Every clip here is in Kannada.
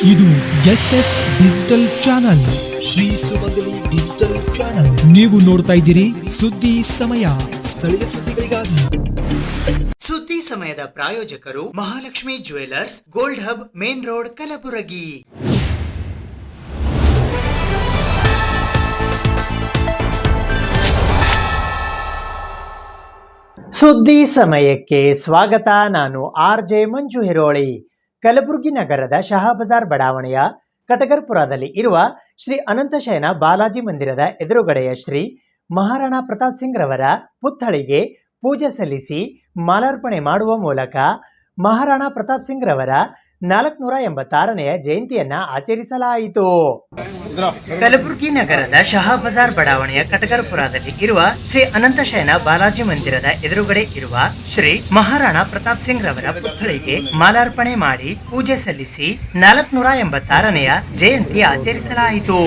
ಇದು SS ಡಿಜಿಟಲ್ ಚಾನಲ್, ಶ್ರೀ ಸುಮಂಗಲಿ ಡಿಜಿಟಲ್ ಚಾನಲ್. ನೀವು ನೋಡ್ತಾ ಇದ್ದೀರಿ ಸುದ್ದಿ ಸಮಯ, ಸ್ಥಳೀಯ ಸುದ್ದಿಗಳಿಗಾಗಿ. ಸುದ್ದಿ ಸಮಯದ ಪ್ರಾಯೋಜಕರು Mahalakshmi jewellers, gold hub, main road, Kalaburagi. ಸುದ್ದಿ ಸಮಯಕ್ಕೆ ಸ್ವಾಗತ. ನಾನು RJ ಮಂಜು ಹಿರೋಳಿ. ಕಲಬುರಗಿ ನಗರದ ಶಹಾಬಜಾರ್ ಬಡಾವಣೆಯ ಕಟಗರ್ಪುರದಲ್ಲಿ ಇರುವ ಶ್ರೀ ಅನಂತಶಯನ ಬಾಲಾಜಿ ಮಂದಿರದ ಎದುರುಗಡೆಯ ಶ್ರೀ ಮಹಾರಾಣಾ ಪ್ರತಾಪ್ ಸಿಂಗ್ ರವರ ಪುತ್ಥಳಿಗೆ ಪೂಜೆ ಸಲ್ಲಿಸಿ ಮಾಲಾರ್ಪಣೆ ಮಾಡುವ ಮೂಲಕ ಮಹಾರಾಣಾ ಪ್ರತಾಪ್ ಸಿಂಗ್ ರವರ 486ನೆಯ ಜಯಂತಿಯನ್ನ ಆಚರಿಸಲಾಯಿತು. ಕಲಬುರಗಿ ನಗರದ ಶಹಾಬಜಾರ್ ಬಡಾವಣೆಯ ಕಟಗರ್ಪುರದಲ್ಲಿ ಇರುವ ಶ್ರೀ ಅನಂತಶಯನ ಬಾಲಾಜಿ ಮಂದಿರದ ಎದುರುಗಡೆ ಇರುವ ಶ್ರೀ ಮಹಾರಾಣಾ ಪ್ರತಾಪ್ ಸಿಂಗ್ ರವರ ಪುತ್ಥಳಿಗೆ ಮಾಲಾರ್ಪಣೆ ಮಾಡಿ ಪೂಜೆ ಸಲ್ಲಿಸಿ 486ನೆಯ ಜಯಂತಿ ಆಚರಿಸಲಾಯಿತು.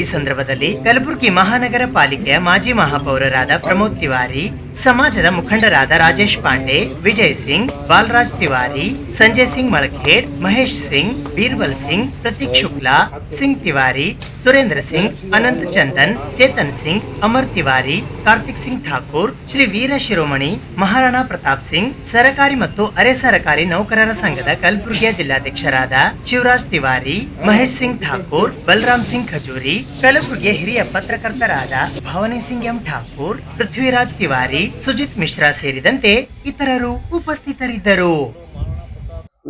ಈ ಸಂದರ್ಭದಲ್ಲಿ ಕಲಬುರಗಿ ಮಹಾನಗರ ಪಾಲಿಕೆಯ ಮಾಜಿ ಮಹಾಪೌರರಾದ ಪ್ರಮೋದ್ ತಿವಾರಿ, ಸಮಾಜದ ಮುಖಂಡರಾದ ರಾಜೇಶ್ ಪಾಂಡೆ, ವಿಜಯ್ ಸಿಂಗ್, ಬಾಲರಾಜ್ ತಿವಾರಿ, ಸಂಜಯ್ ಸಿಂಗ್ ಮಳಖೇಡ್, ಮಹೇಶ್ ಸಿಂಗ್, ಬೀರ್ಬಲ್ ಸಿಂಗ್, ಪ್ರತೀಕ್ ಶುಕ್ಲಾ, ಸಿಂಗ್ ತಿವಾರಿ, ಸುರೇಂದ್ರ ಸಿಂಗ್, ಅನಂತ್ ಚಂದನ್, ಚೇತನ್ ಸಿಂಗ್, ಅಮರ್ ತಿವಾರಿ, ಕಾರ್ತಿಕ್ ಸಿಂಗ್ ಠಾಕೂರ್, ಶ್ರೀ ವೀರ ಶಿರೋಮಣಿ ಮಹಾರಾಣಾ ಪ್ರತಾಪ್ ಸಿಂಗ್, ಸರಕಾರಿ ಮತ್ತು ಅರೆ ಸರಕಾರಿ ನೌಕರರ ಸಂಘದ ಕಲಬುರಗಿಯ ಜಿಲ್ಲಾಧ್ಯಕ್ಷರಾದ ಶಿವರಾಜ್ ತಿವಾರಿ, ಮಹೇಶ್ ಸಿಂಗ್ ಠಾಕೂರ್, ಬಲರಾಮ್ ಸಿಂಗ್ ಖಜೂರಿ, ಕಲಬುರಗಿಯ ಹಿರಿಯ ಪತ್ರಕರ್ತರಾದ ಭವಾನಿ ಸಿಂಗ್ ಎಂ ಠಾಕೂರ್, ಪೃಥ್ವಿರಾಜ್ ತಿವಾರಿ, ಸುಜಿತ್ ಮಿಶ್ರಾ ಸೇರಿದಂತೆ ಇತರರು ಉಪಸ್ಥಿತರಿದ್ದರು.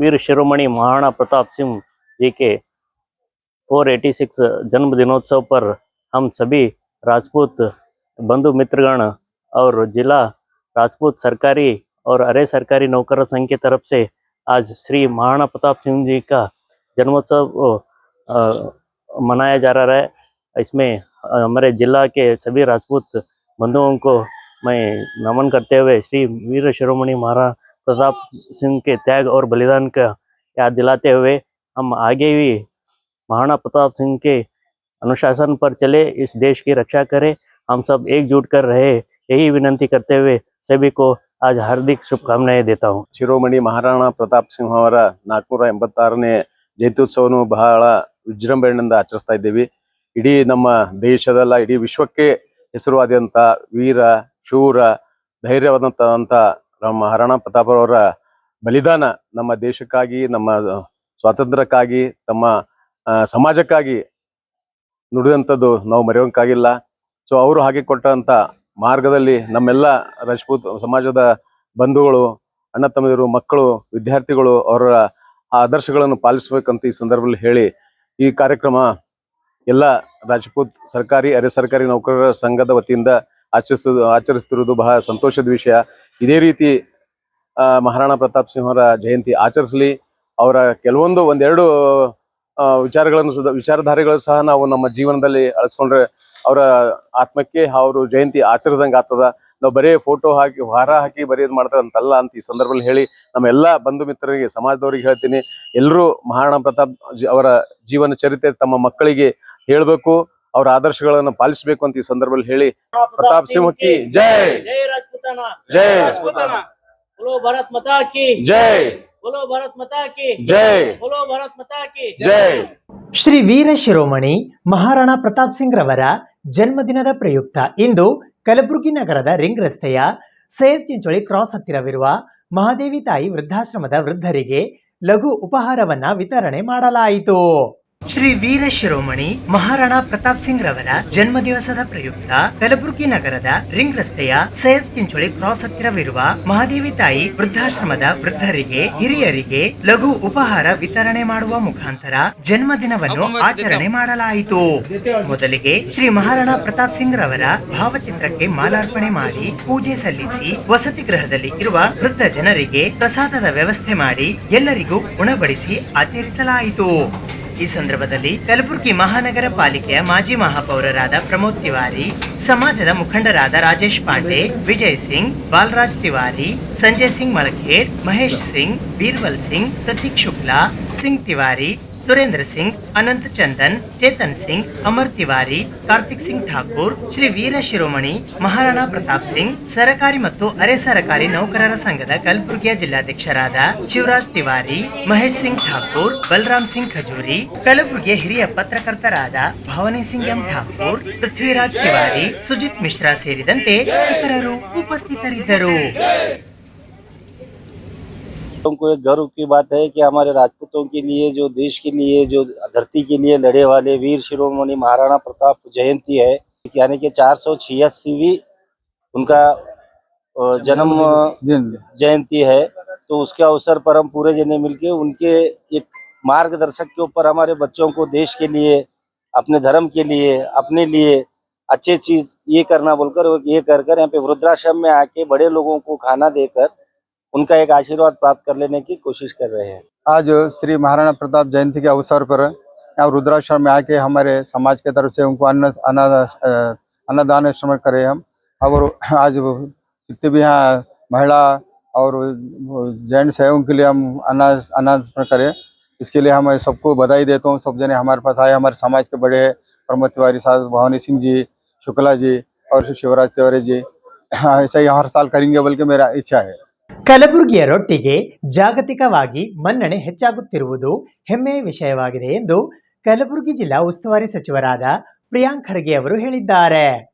वीर शिरोमणि महाराणा प्रताप सिंह जी के 486 जन्म दिनोत्सव पर हम सभी राजपूत बंधु मित्रगण और जिला राजपूत सरकारी और अरे सरकारी नौकर संघ की तरफ से आज श्री महाराणा प्रताप सिंह जी का जन्मोत्सव मनाया जा रहा है. इसमें हमारे जिला के सभी राजपूत बंधुओं को मैं नमन करते हुए श्री वीर शिरोमणि महाराणा प्रताप सिंह के त्याग और बलिदान का याद दिलाते हुए हम आगे भी महाराणा प्रताप सिंह के अनुशासन पर चले, इस देश की रक्षा करें, हम सब एकजुट कर रहे, यही विनंती करते हुए सभी को आज हार्दिक शुभकामनाएं देता हूँ. ಶಿರೋಮಣಿ ಮಹಾರಾಣಾ ಪ್ರತಾಪ್ ಸಿಂಹ ಅವರ 486ನೇ ಜಯಂತ್ಯುತ್ಸವವನ್ನು ಬಹಳ ವಿಜೃಂಭಣೆಯಿಂದ ಆಚರಿಸ್ತಾ ಇದ್ದೀವಿ. ಇಡೀ ನಮ್ಮ ದೇಶದಲ್ಲ, ಇಡೀ ವಿಶ್ವಕ್ಕೆ ಹೆಸರುವಾದಂಥ ವೀರ ಶೂರ ಧೈರ್ಯವಾದಂಥ ಮಹಾರಾಣಾ ಪ್ರತಾಪ್ ಅವರ ಬಲಿದಾನ ನಮ್ಮ ದೇಶಕ್ಕಾಗಿ, ನಮ್ಮ ಸ್ವಾತಂತ್ರ್ಯಕ್ಕಾಗಿ, ತಮ್ಮ ಸಮಾಜಕ್ಕಾಗಿ ನುಡಿದಂಥದ್ದು ನಾವು ಮರೆಯೋಕ್ಕಾಗಿಲ್ಲ. ಸೊ ಅವರು ಹಾಗೆ ಕೊಟ್ಟಂಥ ಮಾರ್ಗದಲ್ಲಿ ನಮ್ಮೆಲ್ಲ ರಾಜಪೂತ್ ಸಮಾಜದ ಬಂಧುಗಳು, ಅಣ್ಣ ತಮ್ಮದಿರು, ಮಕ್ಕಳು, ವಿದ್ಯಾರ್ಥಿಗಳು ಅವರ ಆ ಆದರ್ಶಗಳನ್ನು ಪಾಲಿಸಬೇಕಂತ ಈ ಸಂದರ್ಭದಲ್ಲಿ ಹೇಳಿ, ಈ ಕಾರ್ಯಕ್ರಮ ಎಲ್ಲ ರಾಜಪೂತ್ ಸರ್ಕಾರಿ ಅರೆ ಸರ್ಕಾರಿ ನೌಕರರ ಸಂಘದ ವತಿಯಿಂದ ಆಚರಿಸುತ್ತಿರುವುದು ಬಹಳ ಸಂತೋಷದ ವಿಷಯ. ಇದೇ ರೀತಿ ಮಹಾರಾಣಾ ಪ್ರತಾಪ್ ಸಿಂಹ ಅವರ ಜಯಂತಿ ಆಚರಿಸಲಿ. ಅವರ ಕೆಲವೊಂದು ಒಂದೆರಡು ವಿಚಾರಧಾರೆಗಳು ಸಹ ನಾವು ನಮ್ಮ ಜೀವನದಲ್ಲಿ ಅಳಿಸ್ಕೊಂಡ್ರೆ ಅವರ ಆತ್ಮಕ್ಕೆ ಅವರು ಜಯಂತಿ ಆಚರಿದಂಗೆ ಆಗ್ತದ. ನಾವು ಬರೀ ಫೋಟೋ ಹಾಕಿ ಹಾರ ಹಾಕಿ ಬರೆಯೋದು ಮಾಡ್ತಾರಂತಲ್ಲ ಅಂತ ಈ ಸಂದರ್ಭದಲ್ಲಿ ಹೇಳಿ, ನಮ್ಮ ಎಲ್ಲ ಬಂಧು ಮಿತ್ರರಿಗೆ, ಸಮಾಜದವರಿಗೆ ಹೇಳ್ತೀನಿ, ಎಲ್ಲರೂ ಮಹಾರಾಣಾ ಪ್ರತಾಪ್ ಅವರ ಜೀವನ ಚರಿತ್ರೆ ತಮ್ಮ ಮಕ್ಕಳಿಗೆ ಹೇಳಬೇಕು, ಅವರ ಆದರ್ಶಗಳನ್ನು ಪಾಲಿಸಬೇಕು ಅಂತ ಈ ಸಂದರ್ಭದಲ್ಲಿ ಹೇಳಿ, ಪ್ರತಾಪ್ ಸಿಂಹ ಕಿ ಜೈ, जय राजपूताना, जय बोलो भारत माता की जय, बोलो भारत माता की जय, बोलो भारत माता की जय. ಶ್ರೀ ವೀರ ಶಿರೋಮಣಿ ಮಹಾರಾಣಾ ಪ್ರತಾಪ್ ಸಿಂಗ್ ರವರ ಜನ್ಮದಿನದ ಪ್ರಯುಕ್ತ ಇಂದು ಕಲಬುರಗಿ ನಗರದ ರಿಂಗ್ ರಸ್ತೆಯ ಸೈಯದ್ ಚಿಂಚೋಳಿ ಕ್ರಾಸ್ ಹತ್ತಿರವಿರುವ ಮಹಾದೇವಿ ತಾಯಿ ವೃದ್ಧಾಶ್ರಮದ ವೃದ್ಧರಿಗೆ ಲಘು ಉಪಹಾರವನ್ನ ವಿತರಣೆ ಮಾಡಲಾಯಿತು. ಶ್ರೀ ವೀರ ಶಿರೋಮಣಿ ಮಹಾರಾಣಾ ಪ್ರತಾಪ್ ಸಿಂಗ್ ರವರ ಜನ್ಮ ದಿವಸದ ಪ್ರಯುಕ್ತ ಕಲಬುರಗಿ ನಗರದ ರಿಂಗ್ ರಸ್ತೆಯ ಸೈಯದ್ ಚಿಂಚೋಳಿ ಕ್ರಾಸ್ ಹತ್ತಿರವಿರುವ ಮಹಾದೇವಿ ತಾಯಿ ವೃದ್ಧಾಶ್ರಮದ ವೃದ್ಧರಿಗೆ, ಹಿರಿಯರಿಗೆ ಲಘು ಉಪಹಾರ ವಿತರಣೆ ಮಾಡುವ ಮುಖಾಂತರ ಜನ್ಮದಿನವನ್ನು ಆಚರಣೆ ಮಾಡಲಾಯಿತು. ಮೊದಲಿಗೆ ಶ್ರೀ ಮಹಾರಾಣಾ ಪ್ರತಾಪ್ ಸಿಂಗ್ ರವರ ಭಾವಚಿತ್ರಕ್ಕೆ ಮಾಲಾರ್ಪಣೆ ಮಾಡಿ ಪೂಜೆ ಸಲ್ಲಿಸಿ ವಸತಿ ಗೃಹದಲ್ಲಿ ಇರುವ ವೃದ್ಧ ಜನರಿಗೆ ಪ್ರಸಾದದ ವ್ಯವಸ್ಥೆ ಮಾಡಿ ಎಲ್ಲರಿಗೂ ಉಣಬಡಿಸಿ ಆಚರಿಸಲಾಯಿತು. ಈ ಸಂದರ್ಭದಲ್ಲಿ ಕಲಬುರಗಿ ಮಹಾನಗರ ಪಾಲಿಕೆಯ ಮಾಜಿ ಮಹಾಪೌರರಾದ ಪ್ರಮೋದ್ ತಿವಾರಿ, ಸಮಾಜದ ಮುಖಂಡರಾದ ರಾಜೇಶ್ ಪಾಂಡೆ, ವಿಜಯ್ ಸಿಂಗ್, ಬಾಲರಾಜ್ ತಿವಾರಿ, ಸಂಜಯ್ ಸಿಂಗ್ ಮಳಖೇಡ್, ಮಹೇಶ್ ಸಿಂಗ್, ಬೀರ್ಬಲ್ ಸಿಂಗ್, ಪ್ರತೀಕ್ ಶುಕ್ಲಾ, ಸಿಂಗ್ ತಿವಾರಿ, सुरेंद्र सिंह, अनंत चंदन, चेतन सिंह, अमर तिवारी, ಕಾರ್ತಿಕ್ ಸಿಂಗ್ ಠಾಕೂರ್, ಶ್ರೀ ವೀರ ಶಿರೋಮಣಿ ಮಹಾರಾಣಾ ಪ್ರತಾಪ್ ಸಿಂಗ್, ಸರಕಾರಿ ಮತ್ತು ಅರೆ ಸರಕಾರಿ ನೌಕರರ ಸಂಘದ ಕಲಬುರಗಿಯ ಜಿಲ್ಲಾಧ್ಯಕ್ಷರಾದ ಶಿವರಾಜ್ ತಿವಾರಿ, ಮಹೇಶ್ ಸಿಂಗ್ ಠಾಕೂರ್, ಬಲರಾಮ್ ಸಿಂಗ್ ಖಜೂರಿ, ಕಲಬುರಗಿಯ ಹಿರಿಯ ಪತ್ರಕರ್ತರಾದ ಭವಾನಿ ಸಿಂಗ್ ಎಂ ಠಾಕೂರ್, ಪೃಥ್ವಿರಾಜ್ ತಿವಾರಿ, ಸುಜಿತ್ ಮಿಶ್ರಾ ಸೇರಿದಂತೆ ಇತರರು ಉಪಸ್ಥಿತರಿದ್ದರು. को एक गर्व की बात है कि हमारे राजपूतों के लिए, जो देश के लिए, जो धरती के लिए लड़े वाले वीर शिरोमणि महाराणा प्रताप जयंती है, यानी कि 486वीं उनका जन्म जयंती है। तो उसके अवसर पर हम पूरे जने मिलके उनके एक मार्गदर्शक के ऊपर हमारे बच्चों को देश के लिए, अपने धर्म के लिए, अपने लिए अच्छे चीज ये करना बोलकर ये कर यहाँ पे वृद्धाश्रम में आके बड़े लोगों को खाना देकर उनका एक आशीर्वाद प्राप्त कर लेने की कोशिश कर रहे हैं। आज श्री महाराणा प्रताप जयंती के अवसर पर यहाँ रुद्राश्रम में आके हमारे समाज के तरफ से उनको अन्नदान करे हम। और आज जितने भी यहाँ महिला और जेंट्स है उनके लिए हम अनाज करें। इसके लिए हम सबको बधाई देता हूँ। सब जने हमारे पास आए, हमारे समाज के बड़े प्रमोद तिवारी साहब, भवानी सिंह जी, शुक्ला जी और शिवराज तिवारी जी, ऐसा ही हर साल करेंगे बल्कि मेरा इच्छा है। ಕಲಬುರಗಿಯ ರೊಟ್ಟಿಗೆ ಜಾಗತಿಕವಾಗಿ ಮನ್ನಣೆ ಹೆಚ್ಚಾಗುತ್ತಿರುವುದು ಹೆಮ್ಮೆಯ ವಿಷಯವಾಗಿದೆ ಎಂದು ಕಲಬುರಗಿ ಜಿಲ್ಲಾ ಉಸ್ತುವಾರಿ ಸಚಿವರಾದ ಪ್ರಿಯಾಂಕ್ ಖರ್ಗೆ ಅವರು ಹೇಳಿದ್ದಾರೆ.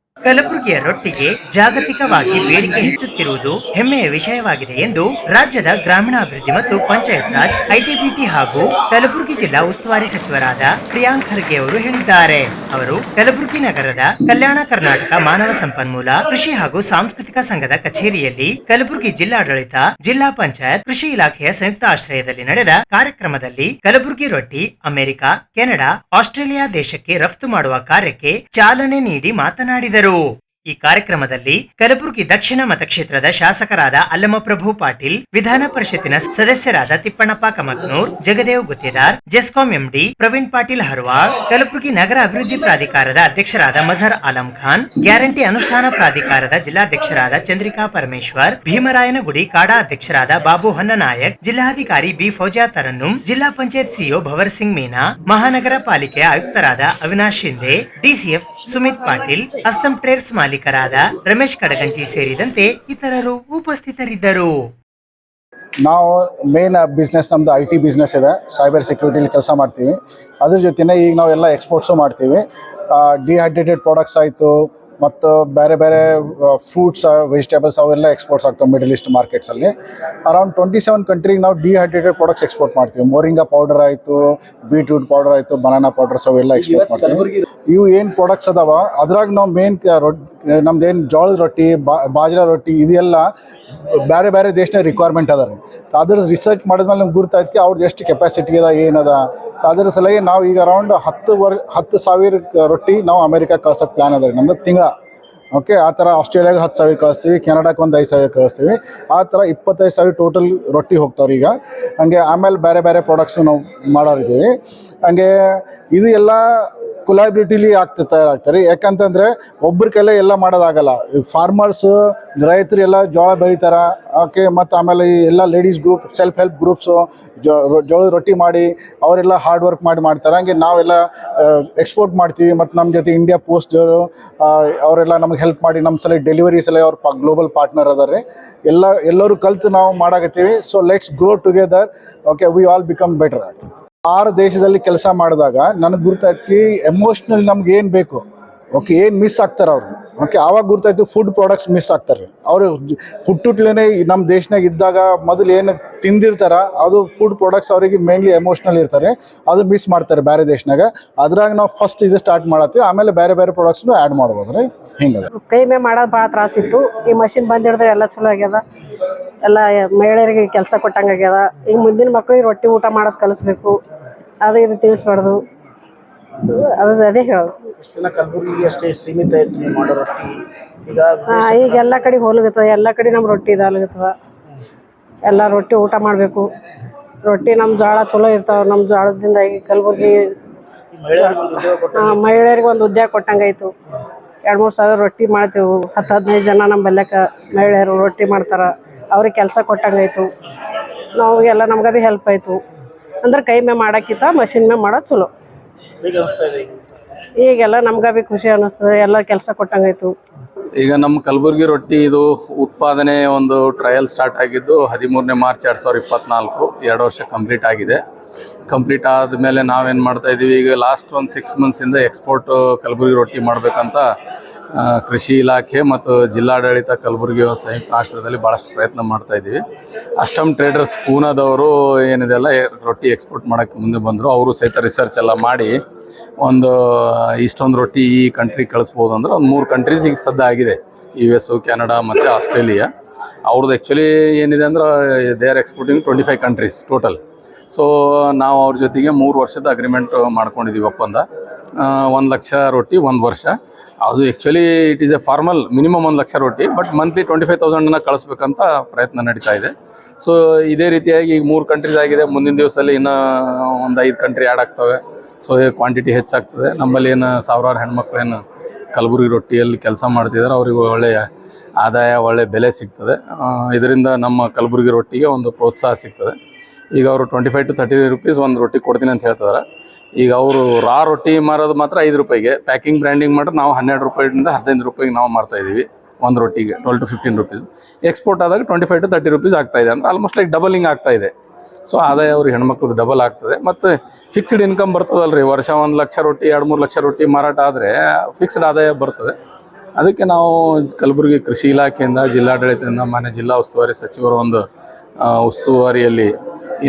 ಕಲಬುರಗಿಯ ರೊಟ್ಟಿಗೆ ಜಾಗತಿಕವಾಗಿ ಬೇಡಿಕೆ ಹೆಚ್ಚುತ್ತಿರುವುದು ಹೆಮ್ಮೆಯ ವಿಷಯವಾಗಿದೆ ಎಂದು ರಾಜ್ಯದ ಗ್ರಾಮೀಣಾಭಿವೃದ್ಧಿ ಮತ್ತು ಪಂಚಾಯತ್ ರಾಜ್ ಐಟಿಬಿಟಿ ಹಾಗೂ ಕಲಬುರಗಿ ಜಿಲ್ಲಾ ಉಸ್ತುವಾರಿ ಸಚಿವರಾದ ಪ್ರಿಯಾಂಕ್ ಖರ್ಗೆ ಅವರು ಹೇಳಿದ್ದಾರೆ. ಅವರು ಕಲಬುರಗಿ ನಗರದ ಕಲ್ಯಾಣ ಕರ್ನಾಟಕ ಮಾನವ ಸಂಪನ್ಮೂಲ ಕೃಷಿ ಹಾಗೂ ಸಾಂಸ್ಕೃತಿಕ ಸಂಘದ ಕಚೇರಿಯಲ್ಲಿ ಕಲಬುರಗಿ ಜಿಲ್ಲಾಡಳಿತ, ಜಿಲ್ಲಾ ಪಂಚಾಯತ್, ಕೃಷಿ ಇಲಾಖೆಯ ಸಂಯುಕ್ತ ಆಶ್ರಯದಲ್ಲಿ ನಡೆದ ಕಾರ್ಯಕ್ರಮದಲ್ಲಿ ಕಲಬುರಗಿ ರೊಟ್ಟಿ ಅಮೆರಿಕ, ಕೆನಡಾ, ಆಸ್ಟ್ರೇಲಿಯಾ ದೇಶಕ್ಕೆ ರಫ್ತು ಮಾಡುವ ಕಾರ್ಯಕ್ಕೆ ಚಾಲನೆ ನೀಡಿ ಮಾತನಾಡಿದರು. ಈ ಕಾರ್ಯಕ್ರಮದಲ್ಲಿ ಕಲಬುರಗಿ ದಕ್ಷಿಣ ಮತಕ್ಷೇತ್ರದ ಶಾಸಕರಾದ ಅಲ್ಲಮಪ್ರಭು ಪಾಟೀಲ್, ವಿಧಾನ ಪರಿಷತ್ತಿನ ಸದಸ್ಯರಾದ ತಿಪ್ಪಣ್ಣಪ್ಪ ಕಮಕ್ನೂರ್, ಜಗದೇವ್ ಗುತ್ತೇದಾರ್, ಜೆಸ್ಕಾಂ ಎಂಡಿ ಪ್ರವೀಣ್ ಪಾಟೀಲ್ ಹರವಾಳ್, ಕಲಬುರಗಿ ನಗರ ಅಭಿವೃದ್ಧಿ ಪ್ರಾಧಿಕಾರದ ಅಧ್ಯಕ್ಷರಾದ ಮಜಹರ್ ಆಲಂ ಖಾನ್, ಗ್ಯಾರಂಟಿ ಅನುಷ್ಠಾನ ಪ್ರಾಧಿಕಾರದ ಜಿಲ್ಲಾಧ್ಯಕ್ಷರಾದ ಚಂದ್ರಿಕಾ ಪರಮೇಶ್ವರ್, ಭೀಮರಾಯನಗುಡಿ ಕಾಡಾ ಅಧ್ಯಕ್ಷರಾದ ಬಾಬು ಹೊನ್ನನಾಯಕ್, ಜಿಲ್ಲಾಧಿಕಾರಿ ಬಿ ಫೌಜಿಯಾ ತರನ್ನುಂ, ಜಿಲ್ಲಾ ಪಂಚಾಯತ್ ಸಿಇಒ ಭವರ್ ಸಿಂಗ್ ಮೀನಾ, ಮಹಾನಗರ ಪಾಲಿಕೆಯ ಆಯುಕ್ತರಾದ ಅವಿನಾಶ್ ಶಿಂದೆ, ಡಿಸಿಎಫ್ ಸುಮಿತ್ ಪಾಟೀಲ್, ಅಸ್ತಂ ಟ್ರೇಡ್ಸ್ ಮಾಲೀಕರಾದ ರಮೇಶ್ ಕಡಗಂಜಿ ಸೇರಿದಂತೆ ಇತರರು ಉಪಸ್ಥಿತರಿದ್ದರು. ನಾವು ಮೇನ್ ಬಿಸ್ನೆಸ್ ನಮ್ಮದು IT ಬಿಸ್ನೆಸ್ ಇದೆ, ಸೈಬರ್ ಸೆಕ್ಯೂರಿಟಿಲಿ ಕೆಲಸ ಮಾಡ್ತೀವಿ. ಅದ್ರ ಜೊತೆನೇ ಈಗ ನಾವೆಲ್ಲ ಎಕ್ಸ್ಪೋರ್ಟ್ಸು ಮಾಡ್ತೀವಿ. ಡಿಹೈಡ್ರೇಟೆಡ್ ಪ್ರಾಡಕ್ಟ್ಸ್ ಆಯಿತು ಮತ್ತು ಬೇರೆ ಬೇರೆ ಫ್ರೂಟ್ಸ್, ವೆಜಿಟೇಬಲ್ಸ್ ಅವೆಲ್ಲ ಎಕ್ಸ್ಪೋರ್ಟ್ಸ್ ಆಗ್ತವೆ ಮಿಡಲ್ ಈಸ್ಟ್ ಮಾರ್ಕೆಟ್ಸಲ್ಲಿ. ಅರೌಂಡ್ 27 ಕಂಟ್ರಿಗೆ ನಾವು ಡಿಹೈಡ್ರೇಟೆಡ್ ಪ್ರಾಡಕ್ಟ್ಸ್ ಎಕ್ಸ್ಪೋರ್ಟ್ ಮಾಡ್ತೀವಿ. ಮೋರಿಂಗಾ ಪೌಡರ್ ಆಯಿತು, ಬೀಟ್ರೂಟ್ ಪೌಡರ್ ಆಯಿತು, ಬನಾನಾ ಪೌಡರ್ಸ್ ಅವೆಲ್ಲ ಎಕ್ಸ್ಪೋರ್ಟ್ ಮಾಡ್ತೀವಿ. ಇವು ಏನು ಪ್ರಾಡಕ್ಟ್ಸ್ ಅದಾವ ಅದ್ರಾಗ ನಾವು ಮೇನ್ ನಮ್ದೇನು ಜೋಳದ ರೊಟ್ಟಿ, ಬಾಜ್ರಾ ರೊಟ್ಟಿ ಇದೆಲ್ಲ ಬೇರೆ ಬೇರೆ ದೇಶದ ರಿಕ್ವೈರ್ಮೆಂಟ್ ಅದ ರೀ. ಅದ್ರ ರಿಸರ್ಚ್ ಮಾಡಿದ್ಮೇಲೆ ನಮ್ಗೆ ಗುರ್ತಾಯ್ತು ಅವ್ರದ್ದು ಎಷ್ಟು ಕೆಪಾಸಿಟಿ ಅದ ಏನದ. ಅದ್ರ ಸಲುವಾಗಿ ನಾವು ಈಗ ಅರೌಂಡ್ 10,000 ರೊಟ್ಟಿ ನಾವು ಅಮೇರಿಕಾ ಕಳ್ಸೋಕ್ಕೆ ಪ್ಲ್ಯಾನ್ ಅದ ರೀ ನಮ್ದು ತಿಂಗಳ. ಓಕೆ, ಆ ಥರ ಆಸ್ಟ್ರೇಲಿಯಾಗೆ 10,000 ಕಳಿಸ್ತೀವಿ, ಕೆನಡಾಕ್ಕೆ ಒಂದು 5,000 ಕಳಿಸ್ತೀವಿ. ಆ ಥರ 25,000 ಟೋಟಲ್ ರೊಟ್ಟಿ ಹೋಗ್ತಾವ್ರಿ ಈಗ. ಹಂಗೆ ಆಮೇಲೆ ಬೇರೆ ಬೇರೆ ಪ್ರಾಡಕ್ಟ್ಸು ನಾವು ಮಾಡೋರಿದ್ದೀವಿ. ಹಂಗೆ ಇದು ಎಲ್ಲ ಕೊಲಾಬಿಲಿಟಿಲಿ ತಯಾರಾಗ್ತಾರೆ. ಯಾಕಂತಂದರೆ ಒಬ್ಬರ ಕೈಲೇ ಎಲ್ಲ ಮಾಡೋದಾಗಲ್ಲ. ಫಾರ್ಮರ್ಸು, ರೈತರು ಎಲ್ಲ ಜೋಳ ಬೆಳಿತಾರೆ. ಓಕೆ, ಮತ್ತು ಆಮೇಲೆ ಎಲ್ಲ ladies group, self help groups ಜೋಳದ ರೊಟ್ಟಿ ಮಾಡಿ ಅವರೆಲ್ಲ ಹಾರ್ಡ್ ವರ್ಕ್ ಮಾಡ್ತಾರೆ. ಹಂಗೆ ನಾವೆಲ್ಲ ಎಕ್ಸ್ಪೋರ್ಟ್ ಮಾಡ್ತೀವಿ. ಮತ್ತು ನಮ್ಮ ಜೊತೆ ಇಂಡಿಯಾ ಪೋಸ್ಟ್ದವರು ಅವರೆಲ್ಲ ನಮಗೆ ಹೆಲ್ಪ್ ಮಾಡಿ ನಮ್ಮ ಸಲ ಡೆಲಿವರೀಸ್ ಎಲ್ಲ ಅವ್ರ ಗ್ಲೋಬಲ್ ಪಾರ್ಟ್ನರ್ ಅದಾರೆ. ಎಲ್ಲರೂ ಕಲ್ತು ನಾವು ಮಾಡಾಕತ್ತೀವಿ. So let's grow together. Okay, we all become better. 6 ದೇಶದಲ್ಲಿ ಕೆಲಸ ಮಾಡಿದಾಗ ನನಗೆ ಗುರ್ತಾಯ್ತು ಎಮೋಷ್ನಲ್ ನಮ್ಗೆ ಏನು ಬೇಕು, ಓಕೆ, ಏನು ಮಿಸ್ ಆಗ್ತಾರೆ ಅವರು. ಓಕೆ, ಆವಾಗ ಗುರ್ತಾಯ್ತು ಫುಡ್ ಪ್ರಾಡಕ್ಟ್ಸ್ ಮಿಸ್ ಆಗ್ತಾರೆ. ಅವರು ಹುಟ್ಟುಟ್ಲೇ ನಮ್ಮ ದೇಶನಾಗ ಇದ್ದಾಗ ಮೊದಲು ಏನು ತಿಂದಿರ್ತಾರೆ ಅದು ಫುಡ್ ಪ್ರಾಡಕ್ಟ್ಸ್ ಅವರಿಗೆ ಮೇನ್ಲಿ ಎಮೋಷ್ನಲ್ ಇರ್ತಾರೆ, ಅದು ಮಿಸ್ ಮಾಡ್ತಾರೆ ಬೇರೆ ದೇಶನಾಗ. ಅದ್ರಾಗ ನಾವು ಫಸ್ಟ್ ಇದು ಸ್ಟಾರ್ಟ್ ಮಾಡತ್ತೀವಿ, ಆಮೇಲೆ ಬೇರೆ ಬೇರೆ ಪ್ರಾಡಕ್ಟ್ಸ್ನು ಆ್ಯಡ್ ಮಾಡ್ಬೋದು ರೀ. ಹಿಂಗದ ಕೈ ಮೇ ಮಾಡೋದು ಭಾಳ ತ್ರಾಸಿತ್ತು. ಈ ಮಷಿನ್ ಬಂದಿಡ್ದು ಎಲ್ಲ ಚಲೋ ಆಗ್ಯದ. ಎಲ್ಲ ಮಹಿಳೆಯರಿಗೆ ಕೆಲಸ ಕೊಟ್ಟಂಗೆ ಆಗ್ಯದ. ಈಗ ಮುಂದಿನ ಮಕ್ಕಳಿಗೆ ರೊಟ್ಟಿ ಊಟ ಮಾಡೋದು ಕಲಿಸ್ಬೇಕು, ಅದು ಇದು ತಿಳಿಸ್ಬಾರ್ದು. ಅದೇ ಹೇಳೋದು. ಕಲಬುರಗಿ ಅಷ್ಟೇ ಸೀಮಿತ ಇತ್ತು ನೀವು ಮಾಡೋ ರೊಟ್ಟಿ. ಈಗ ಎಲ್ಲ ಕಡೆ ಹೋಲಗತ್ತದ, ಎಲ್ಲ ಕಡೆ ನಮ್ಮ ರೊಟ್ಟಿ ಇದಾಗತ್ತದ. ಎಲ್ಲ ರೊಟ್ಟಿ ಊಟ ಮಾಡಬೇಕು. ರೊಟ್ಟಿ ನಮ್ಮ ಜೋಳ ಚಲೋ ಇರ್ತಾವೆ. ನಮ್ಮ ಜೋಳದಿಂದ ಈಗ ಕಲಬುರಗಿ ಮಹಿಳೆಯರಿಗೆ ಒಂದು ಉದ್ಯೋಗ ಕೊಟ್ಟಂಗಾಯ್ತು. 2-3 ಸಾವಿರ ರೊಟ್ಟಿ ಮಾಡ್ತೀವಿ. 10-15 ಜನ ನಮ್ಮ ಬಲ್ಯಕ ಮಹಿಳೆಯರು ರೊಟ್ಟಿ ಮಾಡ್ತಾರೆ. ಅವ್ರಿಗೆ ಕೆಲಸ ಕೊಟ್ಟಂಗಾಯ್ತು. ನಾವು ಎಲ್ಲ ನಮ್ಗೆ ಭೀ ಹೆಲ್ಪ್ ಆಯಿತು. ಅಂದ್ರೆ ಕೈ ಮೇ ಮಾಡೋಕ್ಕಿಂತ ಮಷಿನ್ ಮೇ ಮಾಡೋದು ಚಲೋ. ಈಗೆಲ್ಲ ನಮ್ಗೆ ಭೀ ಖುಷಿ ಅನ್ನಿಸ್ತದೆ, ಎಲ್ಲ ಕೆಲಸ ಕೊಟ್ಟಂಗಾಯ್ತು. ಈಗ ನಮ್ಮ ಕಲಬುರಗಿ ರೊಟ್ಟಿ ಇದು ಉತ್ಪಾದನೆ ಒಂದು ಟ್ರಯಲ್ ಸ್ಟಾರ್ಟ್ ಆಗಿದ್ದು 13ನೇ ಮಾರ್ಚ್ 2024, 2 ವರ್ಷ ಕಂಪ್ಲೀಟ್ ಆಗಿದೆ. ಕಂಪ್ಲೀಟ್ ಆದಮೇಲೆ ನಾವೇನು ಮಾಡ್ತಾ ಇದ್ದೀವಿ, ಈಗ ಲಾಸ್ಟ್ ಒಂದು 6 ಮಂತ್ಸಿಂದ ಎಕ್ಸ್ಪೋರ್ಟ್ ಕಲಬುರಗಿ ರೊಟ್ಟಿ ಮಾಡಬೇಕಂತ ಕೃಷಿ ಇಲಾಖೆ ಮತ್ತು ಜಿಲ್ಲಾಡಳಿತ ಕಲಬುರಗಿ ಸಂಯುಕ್ತ ಆಶ್ರಯದಲ್ಲಿ ಭಾಳಷ್ಟು ಪ್ರಯತ್ನ ಮಾಡ್ತಾ ಇದ್ದೀವಿ. ಅಷ್ಟಮ್ ಟ್ರೇಡರ್ಸ್ ಪೂನಾದವರು ಏನಿದೆಲ್ಲ ರೊಟ್ಟಿ ಎಕ್ಸ್ಪೋರ್ಟ್ ಮಾಡೋಕ್ಕೆ ಮುಂದೆ ಬಂದರು. ಅವರು ಸಹಿತ ರಿಸರ್ಚ್ ಎಲ್ಲ ಮಾಡಿ ಒಂದು ಇಷ್ಟೊಂದು ರೊಟ್ಟಿ ಈ ಕಂಟ್ರಿ ಕಳಿಸ್ಬೋದು ಅಂದ್ರೆ ಒಂದು 3 ಕಂಟ್ರೀಸ್ ಈಗ ಸದ್ಯ ಆಗಿದೆ, US, ಕೆನಡಾ ಮತ್ತು ಆಸ್ಟ್ರೇಲಿಯಾ. ಅವ್ರದ್ದು ಆ್ಯಕ್ಚುಲಿ ಏನಿದೆ ಅಂದ್ರೆ they are exporting 25 countries total. So ನಾವು ಅವ್ರ ಜೊತೆಗೆ 3 ವರ್ಷದ ಅಗ್ರಿಮೆಂಟ್ ಮಾಡ್ಕೊಂಡಿದ್ದೀವಿ, ಒಪ್ಪಂದ. 1 ಲಕ್ಷ ರೊಟ್ಟಿ 1 ವರ್ಷ. ಅದು actually it is A formal minimum 1 lakh ರೊಟ್ಟಿ, ಬಟ್ ಮಂತ್ಲಿ 25,000 ಕಳಿಸ್ಬೇಕಂತ ಪ್ರಯತ್ನ ನಡೀತಾ ಇದೆ. ಸೊ ಇದೇ ರೀತಿಯಾಗಿ ಈಗ 3 ಕಂಟ್ರೀಸ್ ಆಗಿದೆ. ಮುಂದಿನ ದಿವಸದಲ್ಲಿ ಇನ್ನೂ ಒಂದು 5 ಕಂಟ್ರಿ ಆ್ಯಡ್ ಆಗ್ತವೆ. ಸೊ ಕ್ವಾಂಟಿಟಿ ಹೆಚ್ಚಾಗ್ತದೆ. ನಮ್ಮಲ್ಲಿ ಏನು ಸಾವಿರಾರು ಹೆಣ್ಮಕ್ಳು ಏನು ಕಲಬುರಗಿ ರೊಟ್ಟಿಯಲ್ಲಿ ಕೆಲಸ ಮಾಡ್ತಿದ್ದಾರೆ, ಅವ್ರಿಗೆ ಒಳ್ಳೆಯ ಆದಾಯ, ಒಳ್ಳೆಯ ಬೆಲೆ ಸಿಗ್ತದೆ. ಇದರಿಂದ ನಮ್ಮ ಕಲಬುರಗಿ ರೊಟ್ಟಿಗೆ ಒಂದು ಪ್ರೋತ್ಸಾಹ ಸಿಗ್ತದೆ. ಈಗ ಅವರು 25 to 30 rupees ಒಂದು ರೊಟ್ಟಿ ಕೊಡ್ತೀನಿ ಅಂತ ಹೇಳ್ತಿದ್ದಾರೆ. ಈಗ ಅವರು ರಾ ರೊಟ್ಟಿ ಮಾರೋದು ಮಾತ್ರ 5 ರೂಪಾಯಿಗೆ, ಪ್ಯಾಕಿಂಗ್ ಬ್ರ್ಯಾಂಡಿಂಗ್ ಮಾಡಿದ್ರೆ ನಾವು 12 ರೂಪಾಯಿಂದ 15 ರೂಪಾಯಿಗೆ ನಾವು ಮಾರ್ತಾಯಿದ್ದೀವಿ ಒಂದು ರೊಟ್ಟಿಗೆ, 12 to 15 rupees. ಎಕ್ಸ್ಪೋರ್ಟ್ ಆದಾಗ 25 to 30 rupees ಆಗ್ತಾಯಿದೆ, ಅಂದರೆ ಆಲ್ಮೋಸ್ಟ್ ಲೈಕ್ ಡಬಲಿಂಗ್ ಆಗ್ತಾಯಿದೆ. ಸೊ ಆದಾಯ ಅವ್ರಿಗೆ ಹೆಣ್ಮಕ್ಳದ್ದು ಡಬಲ್ ಆಗ್ತದೆ. ಮತ್ತು ಫಿಕ್ಸ್ಡ್ ಇನ್ಕಮ್ ಬರ್ತದಲ್ರಿ, ವರ್ಷ 1 ಲಕ್ಷ ರೊಟ್ಟಿ 2-3 ಲಕ್ಷ ರೊಟ್ಟಿ ಮಾರಾಟ ಆದರೆ ಫಿಕ್ಸ್ಡ್ ಆದಾಯ ಬರ್ತದೆ. ಅದಕ್ಕೆ ನಾವು ಕಲಬುರಗಿ ಕೃಷಿ ಇಲಾಖೆಯಿಂದ, ಜಿಲ್ಲಾಡಳಿತದಿಂದ, ಮಾನ್ಯ ಜಿಲ್ಲಾ ಉಸ್ತುವಾರಿ ಸಚಿವರ ಒಂದು ಉಸ್ತುವಾರಿಯಲ್ಲಿ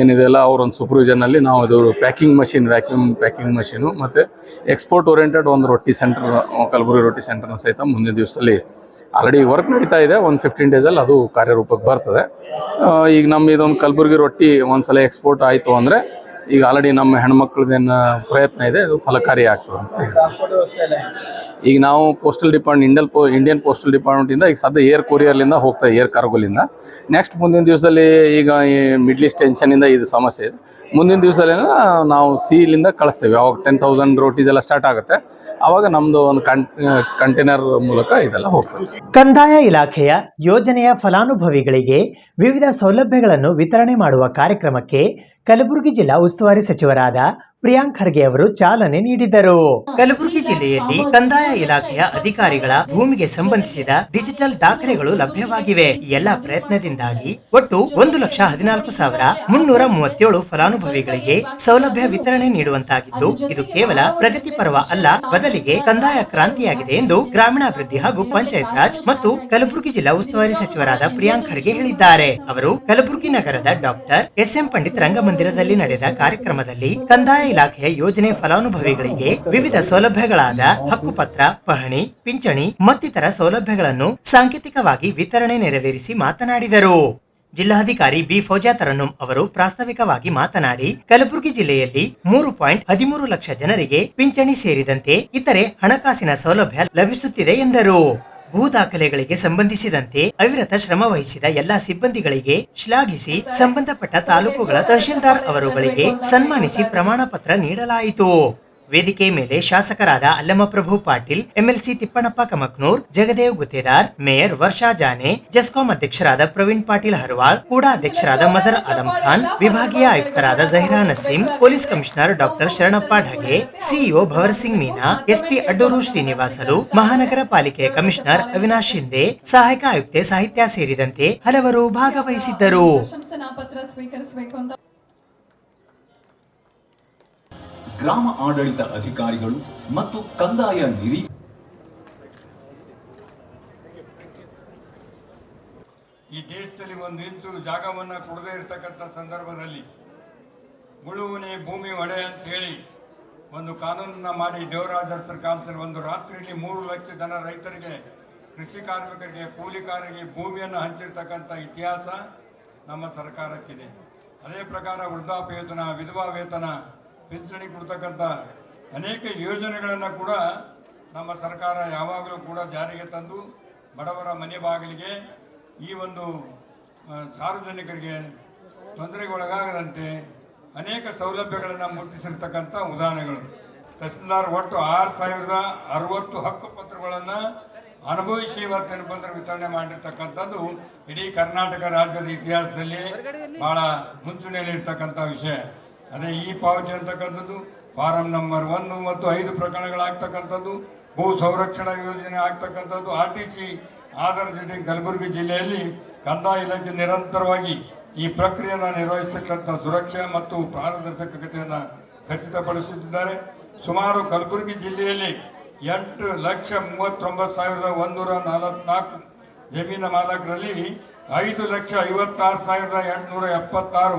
ಏನಿದೆಲ್ಲ ಅವರೊಂದು ಸೂಪರ್ವಿಷನಲ್ಲಿ ನಾವು ಇದು packing machine, vacuum packing machine ಮತ್ತು ಎಕ್ಸ್ಪೋರ್ಟ್ ಓರಿಯೆಂಟೆಡ್ ಒಂದು ರೊಟ್ಟಿ ಸೆಂಟರ್, ಕಲಬುರಗಿ ರೊಟ್ಟಿ ಸೆಂಟರ್ನ ಸಹಿತ ಮುಂದಿನ ದಿವಸದಲ್ಲಿ ಆಲ್ರೆಡಿ ವರ್ಕ್ ನಡೀತಾ ಇದೆ. ಒಂದು 15 ಡೇಸಲ್ಲಿ ಅದು ಕಾರ್ಯರೂಪಕ್ಕೆ ಬರ್ತದೆ. ಈಗ ನಮ್ಮ ಇದೊಂದು ಕಲಬುರಗಿ ರೊಟ್ಟಿ ಒಂದ್ಸಲ ಎಕ್ಸ್ಪೋರ್ಟ್ ಆಯಿತು ಅಂದರೆ ಈಗ ಆಲ್ರೆಡಿ ನಮ್ಮ ಹೆಣ್ಮಕ್ಳದ್ದೇನು ಪ್ರಯತ್ನ ಇದೆ, ಅದು ಫಲಕಾರಿ ಆಗ್ತದೆ ಅಂತ. ಈಗ ನಾವು ಪೋಸ್ಟಲ್ ಡಿಪಾರ್ಟ್ಮೆಂಟ್, ಇಂಡಿಯನ್ ಪೋಸ್ಟಲ್ ಡಿಪಾರ್ಟ್ಮೆಂಟಿಂದ ಈಗ ಸದ್ಯ ಏರ್ ಕೊರಿಯರ್ಲಿಂದ ಹೋಗ್ತಾ, ಏರ್ ಕಾರ್ಗೋಲಿಂದ. ನೆಕ್ಸ್ಟ್ ಮುಂದಿನ ದಿವಸದಲ್ಲಿ ಈಗ ಈ ಮಿಡ್ಲ್ ಈಸ್ಟ್ ಟೆನ್ಷನಿಂದ ಇದು ಸಮಸ್ಯೆ ಇದೆ. ಮುಂದಿನ ದಿವಸದಲ್ಲಿ ನಾವು ಸೀಲಿಂದ ಕಳಿಸ್ತೇವೆ. ಅವಾಗ 10,000 ರೋಟೀಸ್ ಎಲ್ಲ ಸ್ಟಾರ್ಟ್ ಆಗುತ್ತೆ. ಆವಾಗ ನಮ್ಮದು ಒಂದು ಕಂಟೈನರ್ ಮೂಲಕ ಇದೆಲ್ಲ ಹೋಗ್ತದೆ. ಕಂದಾಯ ಇಲಾಖೆಯ ಯೋಜನೆಯ ಫಲಾನುಭವಿಗಳಿಗೆ ವಿವಿಧ ಸೌಲಭ್ಯಗಳನ್ನು ವಿತರಣೆ ಮಾಡುವ ಕಾರ್ಯಕ್ರಮಕ್ಕೆ ಕಲಬುರಗಿ ಜಿಲ್ಲಾ ಉಸ್ತುವಾರಿ ಸಚಿವರಾದ ಪ್ರಿಯಾಂಕ್ ಖರ್ಗೆ ಅವರು ಚಾಲನೆ ನೀಡಿದರು. ಕಲಬುರಗಿ ಜಿಲ್ಲೆಯಲ್ಲಿ ಕಂದಾಯ ಇಲಾಖೆಯ ಅಧಿಕಾರಿಗಳ ಭೂಮಿಗೆ ಸಂಬಂಧಿಸಿದ ಡಿಜಿಟಲ್ ದಾಖಲೆಗಳು ಲಭ್ಯವಾಗಿವೆ. ಈ ಎಲ್ಲಾ ಪ್ರಯತ್ನದಿಂದಾಗಿ ಒಟ್ಟು 1,14,337 ಫಲಾನುಭವಿಗಳಿಗೆ ಸೌಲಭ್ಯ ವಿತರಣೆ ನೀಡುವಂತಾಗಿದ್ದು, ಇದು ಕೇವಲ ಪ್ರಗತಿಪರವ ಅಲ್ಲ, ಬದಲಿಗೆ ಕಂದಾಯ ಕ್ರಾಂತಿಯಾಗಿದೆ ಎಂದು ಗ್ರಾಮೀಣಾಭಿವೃದ್ಧಿ ಹಾಗೂ ಪಂಚಾಯತ್ ರಾಜ್ ಮತ್ತು ಕಲಬುರಗಿ ಜಿಲ್ಲಾ ಉಸ್ತುವಾರಿ ಸಚಿವರಾದ ಪ್ರಿಯಾಂಕ್ ಖರ್ಗೆ ಹೇಳಿದ್ದಾರೆ. ಅವರು ಕಲಬುರಗಿ ನಗರದ ಡಾಕ್ಟರ್ SM ಪಂಡಿತ್ ರಂಗಮಂದಿರದಲ್ಲಿ ನಡೆದ ಕಾರ್ಯಕ್ರಮದಲ್ಲಿ ಕಂದಾಯ ಇಲಾಖೆಯ ಯೋಜನೆ ಫಲಾನುಭವಿಗಳಿಗೆ ವಿವಿಧ ಸೌಲಭ್ಯಗಳಾದ ಹಕ್ಕುಪತ್ರ, ಪಹಣಿ, ಪಿಂಚಣಿ ಮತ್ತಿತರ ಸೌಲಭ್ಯಗಳನ್ನು ಸಾಂಕೇತಿಕವಾಗಿ ವಿತರಣೆ ನೆರವೇರಿಸಿ ಮಾತನಾಡಿದರು. ಜಿಲ್ಲಾಧಿಕಾರಿ ಬಿ ಫೌಜಾ ತರನ್ನುಮ್ ಅವರು ಪ್ರಾಸ್ತಾವಿಕವಾಗಿ ಮಾತನಾಡಿ, ಕಲಬುರಗಿ ಜಿಲ್ಲೆಯಲ್ಲಿ 3.13 ಲಕ್ಷ ಜನರಿಗೆ ಪಿಂಚಣಿ ಸೇರಿದಂತೆ ಇತರೆ ಹಣಕಾಸಿನ ಸೌಲಭ್ಯ ಲಭಿಸುತ್ತಿದೆ ಎಂದರು. ಭೂ ದಾಖಲೆಗಳಿಗೆ ಸಂಬಂಧಿಸಿದಂತೆ ಅವಿರತ ಶ್ರಮ ವಹಿಸಿದ ಎಲ್ಲಾ ಸಿಬ್ಬಂದಿಗಳಿಗೆ ಶ್ಲಾಘಿಸಿ ಸಂಬಂಧಪಟ್ಟ ತಾಲೂಕುಗಳ ತಹಶೀಲ್ದಾರ್ ಅವರುಗಳಿಗೆ ಸನ್ಮಾನಿಸಿ ಪ್ರಮಾಣ ಪತ್ರ ನೀಡಲಾಯಿತು. ವೇದಿಕೆ ಮೇಲೆ ಶಾಸಕರಾದ ಅಲ್ಲಮಪ್ರಭು ಪಾಟೀಲ್, MLC ತಿಪ್ಪಣ್ಣಪ್ಪ ಕಮಕ್ನೂರ್, ಜಗದೇವ್ ಗುತ್ತೇದಾರ್, ಮೇಯರ್ ವರ್ಷಾ ಜಾನೆ, ಜೆಸ್ಕಾಂ ಅಧ್ಯಕ್ಷರಾದ ಪ್ರವೀಣ್ ಪಾಟೀಲ್ ಹರವಾಳ್, ಕೂಡಾ ಅಧ್ಯಕ್ಷರಾದ ಮಜರ್ ಆಲಂ ಖಾನ್, ವಿಭಾಗೀಯ ಆಯುಕ್ತರಾದ Zahira Naseem, police commissioner doctor Sharanappa Dhage, CEO Bhavar Singh Meena, SP Adduru Srinivasulu, ಮಹಾನಗರ ಪಾಲಿಕೆಯ ಕಮಿಷನರ್ ಅವಿನಾಶ್ ಶಿಂದೆ, ಸಹಾಯಕ ಆಯುಕ್ತೆ ಸಾಹಿತ್ಯ ಸೇರಿದಂತೆ ಹಲವರು ಭಾಗವಹಿಸಿದ್ದರು. ಗ್ರಾಮ ಆಡಳಿತ ಅಧಿಕಾರಿಗಳು ಮತ್ತು ಕಂದಾಯ ಈ ದೇಶದಲ್ಲಿ ಒಂದು ಇಂಚು ಜಾಗವನ್ನು ಕೊಡದೇ ಇರತಕ್ಕಂಥ ಸಂದರ್ಭದಲ್ಲಿ ಉಳುವನೆ ಭೂಮಿ ಒಡೆ ಅಂತ ಹೇಳಿ ಒಂದು ಕಾನೂನನ್ನ ಮಾಡಿ ದೇವರಾಜ ಅರಸರ ಕಾಲದಲ್ಲಿ ಒಂದು ರಾತ್ರಿಯಲ್ಲಿ 3 ಲಕ್ಷ ಜನ ರೈತರಿಗೆ, ಕೃಷಿ ಕಾರ್ಮಿಕರಿಗೆ, ಕೂಲಿಕಾರರಿಗೆ ಭೂಮಿಯನ್ನು ಹಂಚಿರ್ತಕ್ಕಂಥ ಇತಿಹಾಸ ನಮ್ಮ ಸರ್ಕಾರಕ್ಕಿದೆ. ಅದೇ ಪ್ರಕಾರ ವೃದ್ಧಾಪ್ಯ ವೇತನ, ವಿಧವಾ ವೇತನ, ಪಿಂಚಣಿ ಕೊಡ್ತಕ್ಕಂಥ ಅನೇಕ ಯೋಜನೆಗಳನ್ನು ಕೂಡ ನಮ್ಮ ಸರ್ಕಾರ ಯಾವಾಗಲೂ ಕೂಡ ಜಾರಿಗೆ ತಂದು ಬಡವರ ಮನೆ ಬಾಗಿಲಿಗೆ ಈ ಒಂದು ಸಾರ್ವಜನಿಕರಿಗೆ ತೊಂದರೆಗೊಳಗಾಗದಂತೆ ಅನೇಕ ಸೌಲಭ್ಯಗಳನ್ನು ಮುಟ್ಟಿಸಿರ್ತಕ್ಕಂಥ ಉದಾಹರಣೆಗಳು. ತಹಸೀಲ್ದಾರ್ ಒಟ್ಟು 6,060 ಹಕ್ಕು ಪತ್ರಗಳನ್ನು ಅನುಭವಿಸಿ ಇವತ್ತಿನ ಬಂದರೆ ವಿತರಣೆ ಮಾಡಿರ್ತಕ್ಕಂಥದ್ದು ಇಡೀ ಕರ್ನಾಟಕ ರಾಜ್ಯದ ಇತಿಹಾಸದಲ್ಲಿ ಬಹಳ ಮುಂಚೂಣಿಯಲ್ಲಿರ್ತಕ್ಕಂಥ ವಿಷಯ. ಅದೇ ಈ ಪಾವತಿ ಅಂತಕ್ಕಂಥದ್ದು ಫಾರಂ ನಂಬರ್ 1 ಮತ್ತು 5 ಪ್ರಕರಣಗಳಾಗ್ತಕ್ಕಂಥದ್ದು, ಭೂ ಸಂರಕ್ಷಣಾ ಯೋಜನೆ ಆಗ್ತಕ್ಕಂಥದ್ದು, RTC ಆಧಾರ್ ಜೊತೆಗೆ ಕಲಬುರಗಿ ಜಿಲ್ಲೆಯಲ್ಲಿ ಕಂದಾಯ ಇಲಾಖೆ ನಿರಂತರವಾಗಿ ಈ ಪ್ರಕ್ರಿಯೆಯನ್ನು ನಿರ್ವಹಿಸತಕ್ಕಂಥ ಸುರಕ್ಷೆ ಮತ್ತು ಪಾರದರ್ಶಕತೆಯನ್ನು ಖಚಿತಪಡಿಸುತ್ತಿದ್ದಾರೆ. ಸುಮಾರು ಕಲಬುರಗಿ ಜಿಲ್ಲೆಯಲ್ಲಿ 8,39,144 ಜಮೀನು ಮಾಲಕರಲ್ಲಿ 5,56,876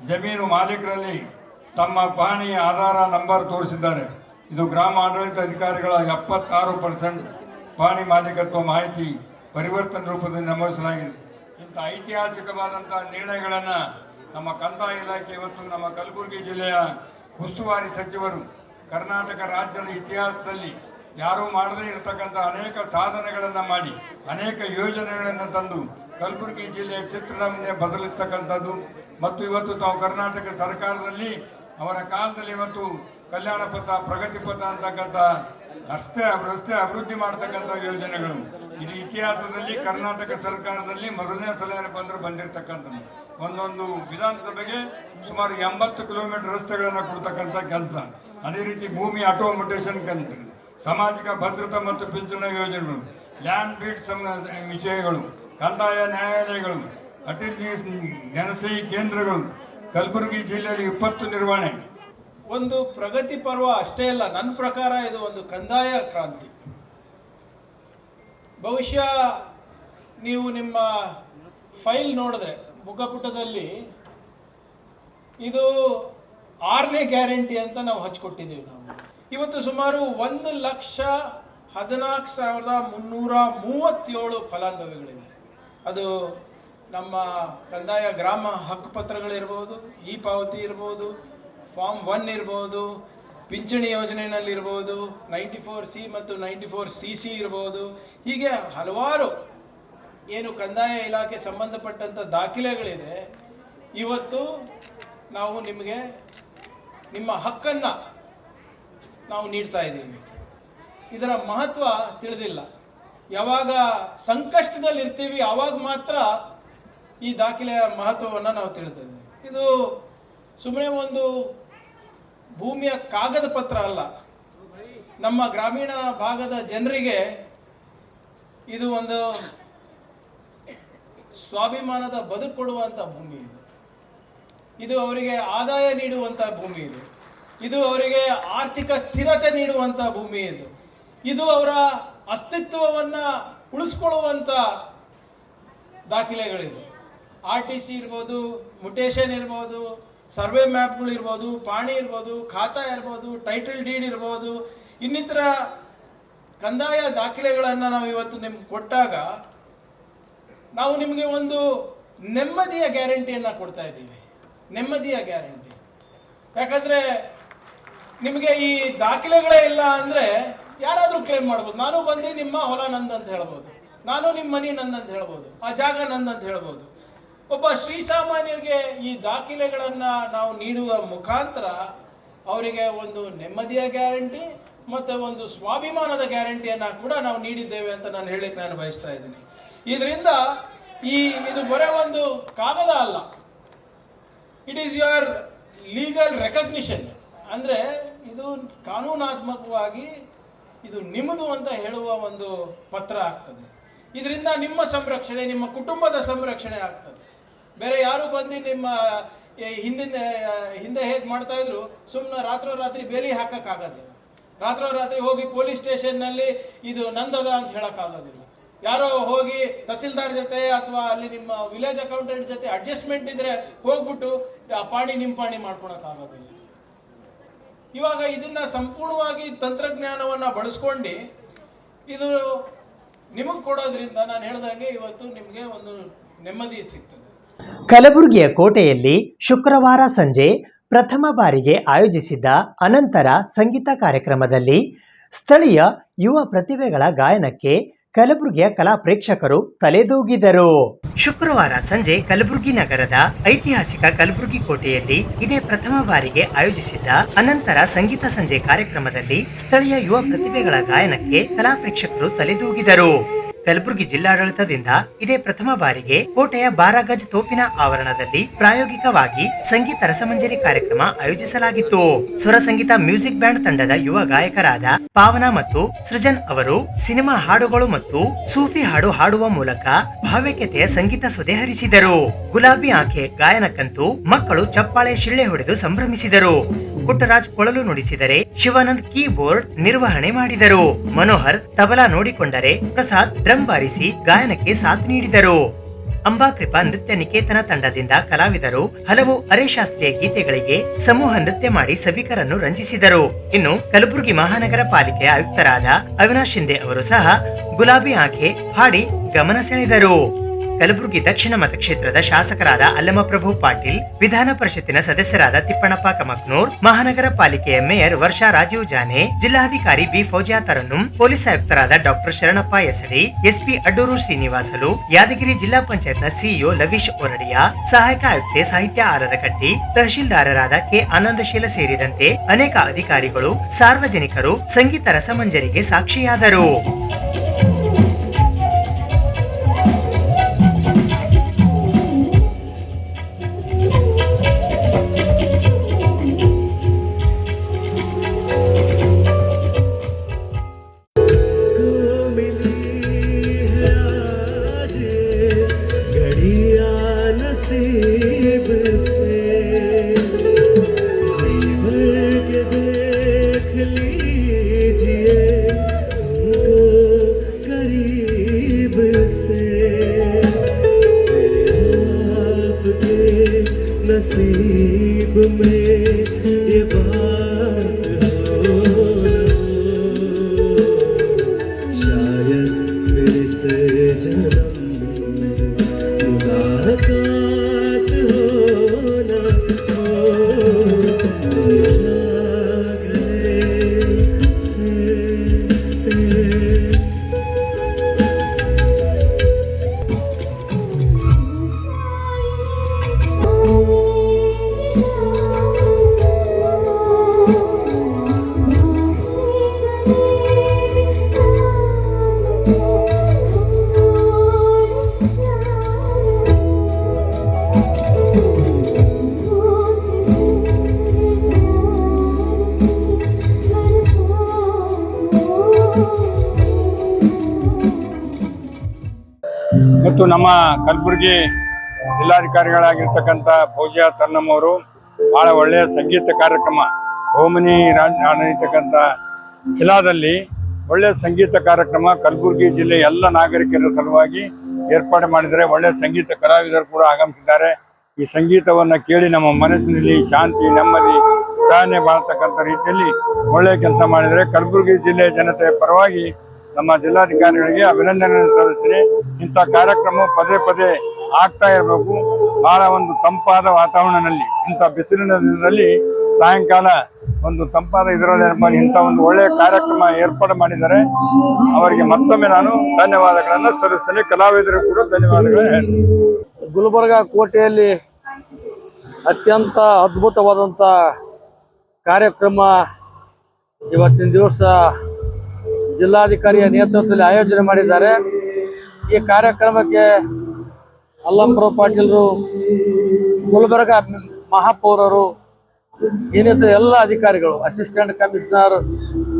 ಜಮೀನು ಮಾಲೀಕರಲ್ಲಿ ತಮ್ಮ ಪಹಣಿಯ ಆಧಾರ ನಂಬರ್ ತೋರಿಸಿದ್ದಾರೆ. ಇದು ಗ್ರಾಮ ಆಡಳಿತ ಅಧಿಕಾರಿಗಳ 76% ಪಹಣಿ ಮಾಲೀಕತ್ವ ಮಾಹಿತಿ ಪರಿವರ್ತನೆ ರೂಪದಲ್ಲಿ ನಮೂದಿಸಲಾಗಿದೆ. ಇಂಥ ಐತಿಹಾಸಿಕವಾದಂಥ ನಿರ್ಣಯಗಳನ್ನು ನಮ್ಮ ಕಂದಾಯ ಇಲಾಖೆ ಇವತ್ತು ನಮ್ಮ ಕಲಬುರಗಿ ಜಿಲ್ಲೆಯ ಉಸ್ತುವಾರಿ ಸಚಿವರು ಕರ್ನಾಟಕ ರಾಜ್ಯದ ಇತಿಹಾಸದಲ್ಲಿ ಯಾರೂ ಮಾಡದೇ ಇರತಕ್ಕಂಥ ಅನೇಕ ಸಾಧನೆಗಳನ್ನು ಮಾಡಿ ಅನೇಕ ಯೋಜನೆಗಳನ್ನು ತಂದು ಕಲಬುರಗಿ ಜಿಲ್ಲೆಯ ಚಿತ್ರಣವನ್ನೇ ಬದಲಿಸ್ತಕ್ಕಂಥದ್ದು ಮತ್ತು ಇವತ್ತು ತಾವು ಕರ್ನಾಟಕ ಸರ್ಕಾರದಲ್ಲಿ ಅವರ ಕಾಲದಲ್ಲಿ ಇವತ್ತು ಕಲ್ಯಾಣ ಪಥ, ಪ್ರಗತಿ ಪಥ ಅಂತಕ್ಕಂಥ ರಸ್ತೆ ಅಭಿವೃದ್ಧಿ ಮಾಡ್ತಕ್ಕಂಥ ಯೋಜನೆಗಳು ಇದು ಇತಿಹಾಸದಲ್ಲಿ ಕರ್ನಾಟಕ ಸರ್ಕಾರದಲ್ಲಿ ಮೊದಲನೇ ಸಲ ಬಂದಿರತಕ್ಕಂಥದ್ದು. ಒಂದೊಂದು ವಿಧಾನಸಭೆಗೆ ಸುಮಾರು 80 ಕಿಲೋಮೀಟರ್ ರಸ್ತೆಗಳನ್ನು ಕೊಡ್ತಕ್ಕಂಥ ಕೆಲಸ. ಅದೇ ರೀತಿ ಭೂಮಿ ಆಟೋಮೊಟೇಷನ್ ಸಾಮಾಜಿಕ ಭದ್ರತಾ ಮತ್ತು ಪಿಂಚಣಿ ಯೋಜನೆಗಳು, ಲ್ಯಾಂಡ್ ಬೀಟ್ ವಿಷಯಗಳು, ಕಂದಾಯ ನ್ಯಾಯಾಲಯಗಳು, ಅಟಲ್ ಜನಸೇವಿ ಕೇಂದ್ರಗಳು, ಕಲಬುರಗಿ ಜಿಲ್ಲೆಯಲ್ಲಿ 20 ನಿರ್ವಹಣೆ. ಒಂದು ಪ್ರಗತಿ ಪರ್ವ ಅಷ್ಟೇ ಅಲ್ಲ, ನನ್ನ ಪ್ರಕಾರ ಇದು ಒಂದು ಕಂದಾಯ ಕ್ರಾಂತಿ. ಬಹುಶಃ ನೀವು ನಿಮ್ಮ ಫೈಲ್ ನೋಡಿದ್ರೆ ಮುಖಪುಟದಲ್ಲಿ ಇದು 6ನೇ ಗ್ಯಾರಂಟಿ ಅಂತ ನಾವು ಹಚ್ಕೊಟ್ಟಿದ್ದೀವಿ. ನಾವು ಇವತ್ತು ಸುಮಾರು 1,14,337 ಫಲಾನುಭವಿಗಳಿದ್ದಾರೆ. ಅದು ನಮ್ಮ ಕಂದಾಯ ಗ್ರಾಮ ಹಕ್ಕುಪತ್ರಗಳಿರ್ಬೋದು, ಇ ಪಾವತಿ ಇರ್ಬೋದು, ಫಾರ್ಮ್ 1 ಇರ್ಬೋದು, ಪಿಂಚಣಿ ಯೋಜನೆಯಲ್ಲಿರ್ಬೋದು, 94C ಮತ್ತು 94CC ಇರ್ಬೋದು. ಹೀಗೆ ಹಲವಾರು ಏನು ಕಂದಾಯ ಇಲಾಖೆ ಸಂಬಂಧಪಟ್ಟಂಥ ದಾಖಲೆಗಳಿದೆ. ಇವತ್ತು ನಾವು ನಿಮಗೆ ನಿಮ್ಮ ಹಕ್ಕನ್ನು ನಾವು ನೀಡ್ತಾ ಇದ್ದೀವಿ. ಇದರ ಮಹತ್ವ ತಿಳಿದಿಲ್ಲ. ಯಾವಾಗ ಸಂಕಷ್ಟದಲ್ಲಿರ್ತೀವಿ ಆವಾಗ ಮಾತ್ರ ಈ ದಾಖಲೆಯ ಮಹತ್ವವನ್ನು ನಾವು ತಿಳಿತೇವೆ. ಇದು ಸುಮ್ಮನೆ ಒಂದು ಭೂಮಿಯ ಕಾಗದ ಪತ್ರ ಅಲ್ಲ. ನಮ್ಮ ಗ್ರಾಮೀಣ ಭಾಗದ ಜನರಿಗೆ ಇದು ಒಂದು ಸ್ವಾಭಿಮಾನದ ಬದುಕು ಕೊಡುವಂಥ ಭೂಮಿ. ಇದು ಅವರಿಗೆ ಆದಾಯ ನೀಡುವಂಥ ಭೂಮಿ. ಇದು ಅವರಿಗೆ ಆರ್ಥಿಕ ಸ್ಥಿರತೆ ನೀಡುವಂಥ ಭೂಮಿ. ಇದು ಅವರ ಅಸ್ತಿತ್ವವನ್ನು ಉಳಿಸ್ಕೊಳ್ಳುವಂಥ ದಾಖಲೆಗಳಿದು. RTC ಇರ್ಬೋದು, ಮುಟೇಷನ್ ಇರ್ಬೋದು, ಸರ್ವೆ ಮ್ಯಾಪ್ಗಳು ಇರ್ಬೋದು, ಪಾಣಿ ಇರ್ಬೋದು, ಖಾತಾ ಇರ್ಬೋದು, ಟೈಟಲ್ ಡೀಡ್ ಇರ್ಬೋದು, ಇನ್ನಿತರ ಕಂದಾಯ ದಾಖಲೆಗಳನ್ನು ನಾವು ಇವತ್ತು ನಿಮ್ಗೆ ಕೊಟ್ಟಾಗ ನಾವು ನಿಮಗೆ ಒಂದು ನೆಮ್ಮದಿಯ ಗ್ಯಾರಂಟಿಯನ್ನು ಕೊಡ್ತಾ ಇದ್ದೀವಿ. ನೆಮ್ಮದಿಯ ಗ್ಯಾರಂಟಿ. ಯಾಕಂದರೆ ನಿಮಗೆ ಈ ದಾಖಲೆಗಳೇ ಇಲ್ಲ ಅಂದರೆ ಯಾರಾದರೂ ಕ್ಲೇಮ್ ಮಾಡ್ಬೋದು. ನಾನು ಬಂದು ನಿಮ್ಮ ಹೊಲ ನಂದಂತ ಹೇಳ್ಬೋದು, ನಾನು ನಿಮ್ಮ ಮನೆ ನಂದಂತ ಹೇಳ್ಬೋದು, ಆ ಜಾಗ ನಂದಂತ ಹೇಳ್ಬೋದು. ಒಬ್ಬ ಶ್ರೀಸಾಮಾನ್ಯರಿಗೆ ಈ ದಾಖಲೆಗಳನ್ನು ನಾವು ನೀಡುವ ಮುಖಾಂತರ ಅವರಿಗೆ ಒಂದು ನೆಮ್ಮದಿಯ ಗ್ಯಾರಂಟಿ ಮತ್ತು ಒಂದು ಸ್ವಾಭಿಮಾನದ ಗ್ಯಾರಂಟಿಯನ್ನು ಕೂಡ ನಾವು ನೀಡಿದ್ದೇವೆ ಅಂತ ನಾನು ಹೇಳಲಿಕ್ಕೆ ನಾನು ಬಯಸ್ತಾ ಇದ್ದೀನಿ. ಇದರಿಂದ ಇದು ಬರೀ ಒಂದು ಕಾಗದ ಅಲ್ಲ, it is your legal recognition. ಅಂದರೆ ಇದು ಕಾನೂನಾತ್ಮಕವಾಗಿ ಇದು ನಿಮ್ಮದು ಅಂತ ಹೇಳುವ ಒಂದು ಪತ್ರ ಆಗ್ತದೆ. ಇದರಿಂದ ನಿಮ್ಮ ಸಂರಕ್ಷಣೆ, ನಿಮ್ಮ ಕುಟುಂಬದ ಸಂರಕ್ಷಣೆ ಆಗ್ತದೆ. ಬೇರೆ ಯಾರು ಬಂದು ನಿಮ್ಮ ಹಿಂದೆ ಹೇಗೆ ಮಾಡ್ತಾ ಇದ್ರು, ಸುಮ್ಮನೆ ರಾತ್ರೋರಾತ್ರಿ ಬೇಲಿ ಹಾಕೋಕ್ಕಾಗೋದಿಲ್ಲ. ರಾತ್ರೋರಾತ್ರಿ ಹೋಗಿ ಪೊಲೀಸ್ ಸ್ಟೇಷನ್ನಲ್ಲಿ ಇದು ನಂದದ ಅಂತ ಹೇಳೋಕ್ಕಾಗೋದಿಲ್ಲ. ಯಾರೋ ಹೋಗಿ ತಹಸೀಲ್ದಾರ್ ಜೊತೆ ಅಥವಾ ಅಲ್ಲಿ ನಿಮ್ಮ ವಿಲೇಜ್ ಅಕೌಂಟೆಂಟ್ ಜೊತೆ ಅಡ್ಜಸ್ಟ್ಮೆಂಟ್ ಇದ್ರೆ ಹೋಗ್ಬಿಟ್ಟು ಪಾಣಿ ನಿಮ್ಮ ಪಾಣಿ ಮಾಡ್ಕೊಳಕ್ಕಾಗೋದಿಲ್ಲ. ಇವಾಗ ಇದನ್ನ ಸಂಪೂರ್ಣವಾಗಿ ತಂತ್ರಜ್ಞಾನವನ್ನು ಬಳಸ್ಕೊಂಡು ಇದು ನಿಮಗೆ ಕೊಡೋದ್ರಿಂದ ನಾನು ಹೇಳ್ದಂಗೆ ಇವತ್ತು ನಿಮಗೆ ಒಂದು ನೆಮ್ಮದಿ ಸಿಗ್ತದೆ. ಕಲಬುರಗಿಯ ಕೋಟೆಯಲ್ಲಿ ಶುಕ್ರವಾರ ಸಂಜೆ ಪ್ರಥಮ ಬಾರಿಗೆ ಆಯೋಜಿಸಿದ್ದ ಅನಂತರ ಸಂಗೀತ ಕಾರ್ಯಕ್ರಮದಲ್ಲಿ ಸ್ಥಳೀಯ ಯುವ ಪ್ರತಿಭೆಗಳ ಗಾಯನಕ್ಕೆ ಕಲಬುರಗಿಯ ಕಲಾ ಪ್ರೇಕ್ಷಕರು ತಲೆದೂಗಿದರು. ಶುಕ್ರವಾರ ಸಂಜೆ ಕಲಬುರಗಿ ನಗರದ ಐತಿಹಾಸಿಕ ಕಲಬುರಗಿ ಕೋಟೆಯಲ್ಲಿ ಇದೇ ಪ್ರಥಮ ಬಾರಿಗೆ ಆಯೋಜಿಸಿದ್ದ ಅನಂತರ ಸಂಗೀತ ಸಂಜೆ ಕಾರ್ಯಕ್ರಮದಲ್ಲಿ ಸ್ಥಳೀಯ ಯುವ ಪ್ರತಿಭೆಗಳ ಗಾಯನಕ್ಕೆ ಕಲಾ ಪ್ರೇಕ್ಷಕರು ತಲೆದೂಗಿದರು. ಕಲಬುರಗಿ ಜಿಲ್ಲಾಡಳಿತದಿಂದ ಇದೇ ಪ್ರಥಮ ಬಾರಿಗೆ ಕೋಟೆಯ ಬಾರಾಗಜ್ ತೋಪಿನ ಆವರಣದಲ್ಲಿ ಪ್ರಾಯೋಗಿಕವಾಗಿ ಸಂಗೀತ ರಸಮಂಜರಿ ಕಾರ್ಯಕ್ರಮ ಆಯೋಜಿಸಲಾಗಿತ್ತು. ಸ್ವರ ಸಂಗೀತ ಮ್ಯೂಸಿಕ್ ಬ್ಯಾಂಡ್ ತಂಡದ ಯುವ ಗಾಯಕರಾದ ಪಾವನ ಮತ್ತು ಸೃಜನ್ ಅವರು ಸಿನಿಮಾ ಹಾಡುಗಳು ಮತ್ತು ಸೂಫಿ ಹಾಡು ಹಾಡುವ ಮೂಲಕ ಭಾವ್ಯತೆಯ ಸಂಗೀತ ಸುದೆ ಹರಿಸಿದರು. ಗುಲಾಬಿ ಆಂಖೆ ಗಾಯನಕ್ಕಂತೂ ಮಕ್ಕಳು ಚಪ್ಪಾಳೆ ಶಿಳ್ಳೆ ಹೊಡೆದು ಸಂಭ್ರಮಿಸಿದರು. ಪುಟ್ಟರಾಜ್ ಕೊಳಲು ನುಡಿಸಿದರೆ ಶಿವಾನಂದ್ ಕೀಬೋರ್ಡ್ ನಿರ್ವಹಣೆ ಮಾಡಿದರು. ಮನೋಹರ್ ತಬಲಾ ನೋಡಿಕೊಂಡರೆ ಪ್ರಸಾದ್ ಡ್ರಮ್ ಬಾರಿಸಿ ಗಾಯನಕ್ಕೆ ಸಾಥ್ ನೀಡಿದರು. ಅಂಬಾಕೃಪಾ ನೃತ್ಯ ನಿಕೇತನ ತಂಡದಿಂದ ಕಲಾವಿದರು ಹಲವು ಅರೆಶಾಸ್ತ್ರೀಯ ಗೀತೆಗಳಿಗೆ ಸಮೂಹ ನೃತ್ಯ ಮಾಡಿ ಸಭಿಕರನ್ನು ರಂಜಿಸಿದರು. ಇನ್ನು ಕಲಬುರಗಿ ಮಹಾನಗರ ಪಾಲಿಕೆಯ ಆಯುಕ್ತರಾದ ಅವಿನಾಶ್ ಶಿಂದೆ ಅವರು ಸಹ ಗುಲಾಬಿ ಆಂಖೆ ಹಾಡಿ ಗಮನ ಸೆಳೆದರು. ಕಲಬುರಗಿ ದಕ್ಷಿಣ ಮತಕ್ಷೇತ್ರದ ಶಾಸಕರಾದ ಅಲ್ಲಮಪ್ರಭು ಪಾಟೀಲ್, ವಿಧಾನ ಪರಿಷತ್ತಿನ ಸದಸ್ಯರಾದ ತಿಪ್ಪಣ್ಣಪ್ಪ ಕಮಕ್ನೂರ್, ಮಹಾನಗರ ಪಾಲಿಕೆಯ ಮೇಯರ್ ವರ್ಷಾ ರಾಜೀವ್ ಜಾನೆ, ಜಿಲ್ಲಾಧಿಕಾರಿ ಬಿ ಫೌಜಿಯಾ ತರನ್ನುಂ, ಪೊಲೀಸ್ ಆಯುಕ್ತರಾದ ಡಾಕ್ಟರ್ ಶರಣಪ್ಪ ಎಸಡಿ, ಎಸ್ಪಿ ಅಡ್ಡೂರು ಶ್ರೀನಿವಾಸಲು, ಯಾದಗಿರಿ ಜಿಲ್ಲಾ ಪಂಚಾಯತ್ನ ಸಿಇಒ ಲವೀಶ್ ಓರಡಿಯಾ, ಸಹಾಯಕ ಆಯುಕ್ತೆ ಸಾಹಿತ್ಯ ಆಲದಕಟ್ಟಿ, ತಹಶೀಲ್ದಾರರಾದ ಕೆ ಆನಂದಶೀಲ ಸೇರಿದಂತೆ ಅನೇಕ ಅಧಿಕಾರಿಗಳು, ಸಾರ್ವಜನಿಕರು ಸಂಗೀತ ರಸಮಂಜರಿಗೆ ಸಾಕ್ಷಿಯಾದರು. नसीब में ये बात हो शायद फिर से जन्म मुलाकात हो न हो ಮತ್ತು ನಮ್ಮ ಕಲಬುರಗಿ ಜಿಲ್ಲಾಧಿಕಾರಿಗಳಾಗಿರ್ತಕ್ಕಂಥ ಫೌಜಿಯಾ ತನ್ನಮ್ ಅವರು ಬಹಳ ಒಳ್ಳೆಯ ಸಂಗೀತ ಕಾರ್ಯಕ್ರಮ ಓಮನಿ ನಡೆಯತಕ್ಕಂಥ ಜಿಲ್ಲಾದಲ್ಲಿ ಒಳ್ಳೆಯ ಸಂಗೀತ ಕಾರ್ಯಕ್ರಮ ಕಲಬುರಗಿ ಜಿಲ್ಲೆ ಎಲ್ಲ ನಾಗರಿಕರ ಸಲುವಾಗಿ ಏರ್ಪಾಡು ಮಾಡಿದರೆ ಒಳ್ಳೆಯ ಸಂಗೀತ ಕಲಾವಿದರು ಕೂಡ ಆಗಮಿಸಿದ್ದಾರೆ. ಈ ಸಂಗೀತವನ್ನು ಕೇಳಿ ನಮ್ಮ ಮನಸ್ಸಿನಲ್ಲಿ ಶಾಂತಿ ನೆಮ್ಮದಿ ಸಹನೆ ಬಾಳ್ತಕ್ಕಂಥ ರೀತಿಯಲ್ಲಿ ಒಳ್ಳೆಯ ಕೆಲಸ ಮಾಡಿದರೆ ಕಲಬುರಗಿ ಜಿಲ್ಲೆಯ ಜನತೆಯ ಪರವಾಗಿ ನಮ್ಮ ಜಿಲ್ಲಾಧಿಕಾರಿಗಳಿಗೆ ಅಭಿನಂದನೆ ಸಲ್ಲಿಸ್ತೀನಿ. ಇಂಥ ಕಾರ್ಯಕ್ರಮ ಪದೇ ಪದೇ ಆಗ್ತಾ ಇರಬೇಕು. ಬಹಳ ಒಂದು ತಂಪಾದ ವಾತಾವರಣದಲ್ಲಿ ಇಂಥ ಬಿಸಿಲಿನ ದಿನದಲ್ಲಿ ಸಾಯಂಕಾಲ ಒಂದು ತಂಪಾದ ಇದರಲ್ಲಿ ಇಂಥ ಒಂದು ಒಳ್ಳೆಯ ಕಾರ್ಯಕ್ರಮ ಏರ್ಪಾಡು ಮಾಡಿದ್ದಾರೆ. ಅವರಿಗೆ ಮತ್ತೊಮ್ಮೆ ನಾನು ಧನ್ಯವಾದಗಳನ್ನು ಸಲ್ಲಿಸ್ತೇನೆ. ಕಲಾವಿದರು ಕೂಡ ಧನ್ಯವಾದಗಳನ್ನು ಹೇಳ್ತೀನಿ. ಗುಲ್ಬರ್ಗ ಕೋಟೆಯಲ್ಲಿ ಅತ್ಯಂತ ಅದ್ಭುತವಾದಂಥ ಕಾರ್ಯಕ್ರಮ ಇವತ್ತಿನ ದಿವಸ ಜಿಲ್ಲಾಧಿಕಾರಿಯ ನೇತೃತ್ವದಲ್ಲಿ ಆಯೋಜನೆ ಮಾಡಿದ್ದಾರೆ. ಈ ಕಾರ್ಯಕ್ರಮಕ್ಕೆ ಅಲ್ಲಮಪ್ರಭು ಪಾಟೀಲರು, ಗುಲ್ಬರ್ಗ ಮಹಾಪೌರರು, ಇನ್ನಿತರ ಎಲ್ಲ ಅಧಿಕಾರಿಗಳು, ಅಸಿಸ್ಟೆಂಟ್ ಕಮಿಷನರ್,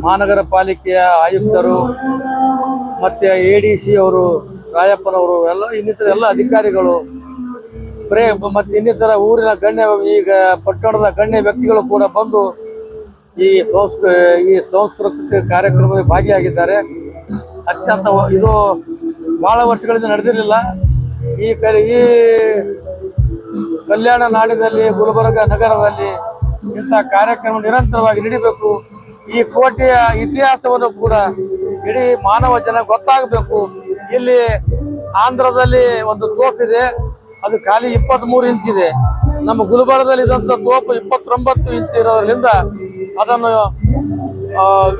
ಮಹಾನಗರ ಪಾಲಿಕೆಯ ಆಯುಕ್ತರು ಮತ್ತು ADC ಅವರು, ರಾಯಪ್ಪನವರು ಎಲ್ಲ ಇನ್ನಿತರ ಎಲ್ಲ ಅಧಿಕಾರಿಗಳು ಮತ್ತು ಇನ್ನಿತರ ಊರಿನ ಗಣ್ಯ ಈಗ ಪಟ್ಟಣದ ಗಣ್ಯ ವ್ಯಕ್ತಿಗಳು ಕೂಡ ಬಂದು ಈ ಸಾಂಸ್ಕೃತಿಕ ಕಾರ್ಯಕ್ರಮದಲ್ಲಿ ಭಾಗಿಯಾಗಿದ್ದಾರೆ. ಅತ್ಯಂತ ಇದು ಬಹಳ ವರ್ಷಗಳಿಂದ ನಡೆದಿರಲಿಲ್ಲ. ಈ ಕಲ್ಯಾಣ ನಾಡಿನಲ್ಲಿ ಗುಲ್ಬರ್ಗ ನಗರದಲ್ಲಿ ಇಂಥ ಕಾರ್ಯಕ್ರಮ ನಿರಂತರವಾಗಿ ನಡೀಬೇಕು. ಈ ಕೋಟೆಯ ಇತಿಹಾಸವನ್ನು ಕೂಡ ಇಡೀ ಮಾನವ ಜನ ಗೊತ್ತಾಗಬೇಕು. ಇಲ್ಲಿ ಆಂಧ್ರದಲ್ಲಿ ಒಂದು ತೋಪಿದೆ, ಅದು ಖಾಲಿ 23 ಇಂಚ್ ಇದೆ. ನಮ್ಮ ಗುಲ್ಬರ್ಗದಲ್ಲಿ ಇದ್ದಂಥ ತೋಪು 29 ಇಂಚ್ ಇರೋದ್ರಿಂದ ಅದನ್ನು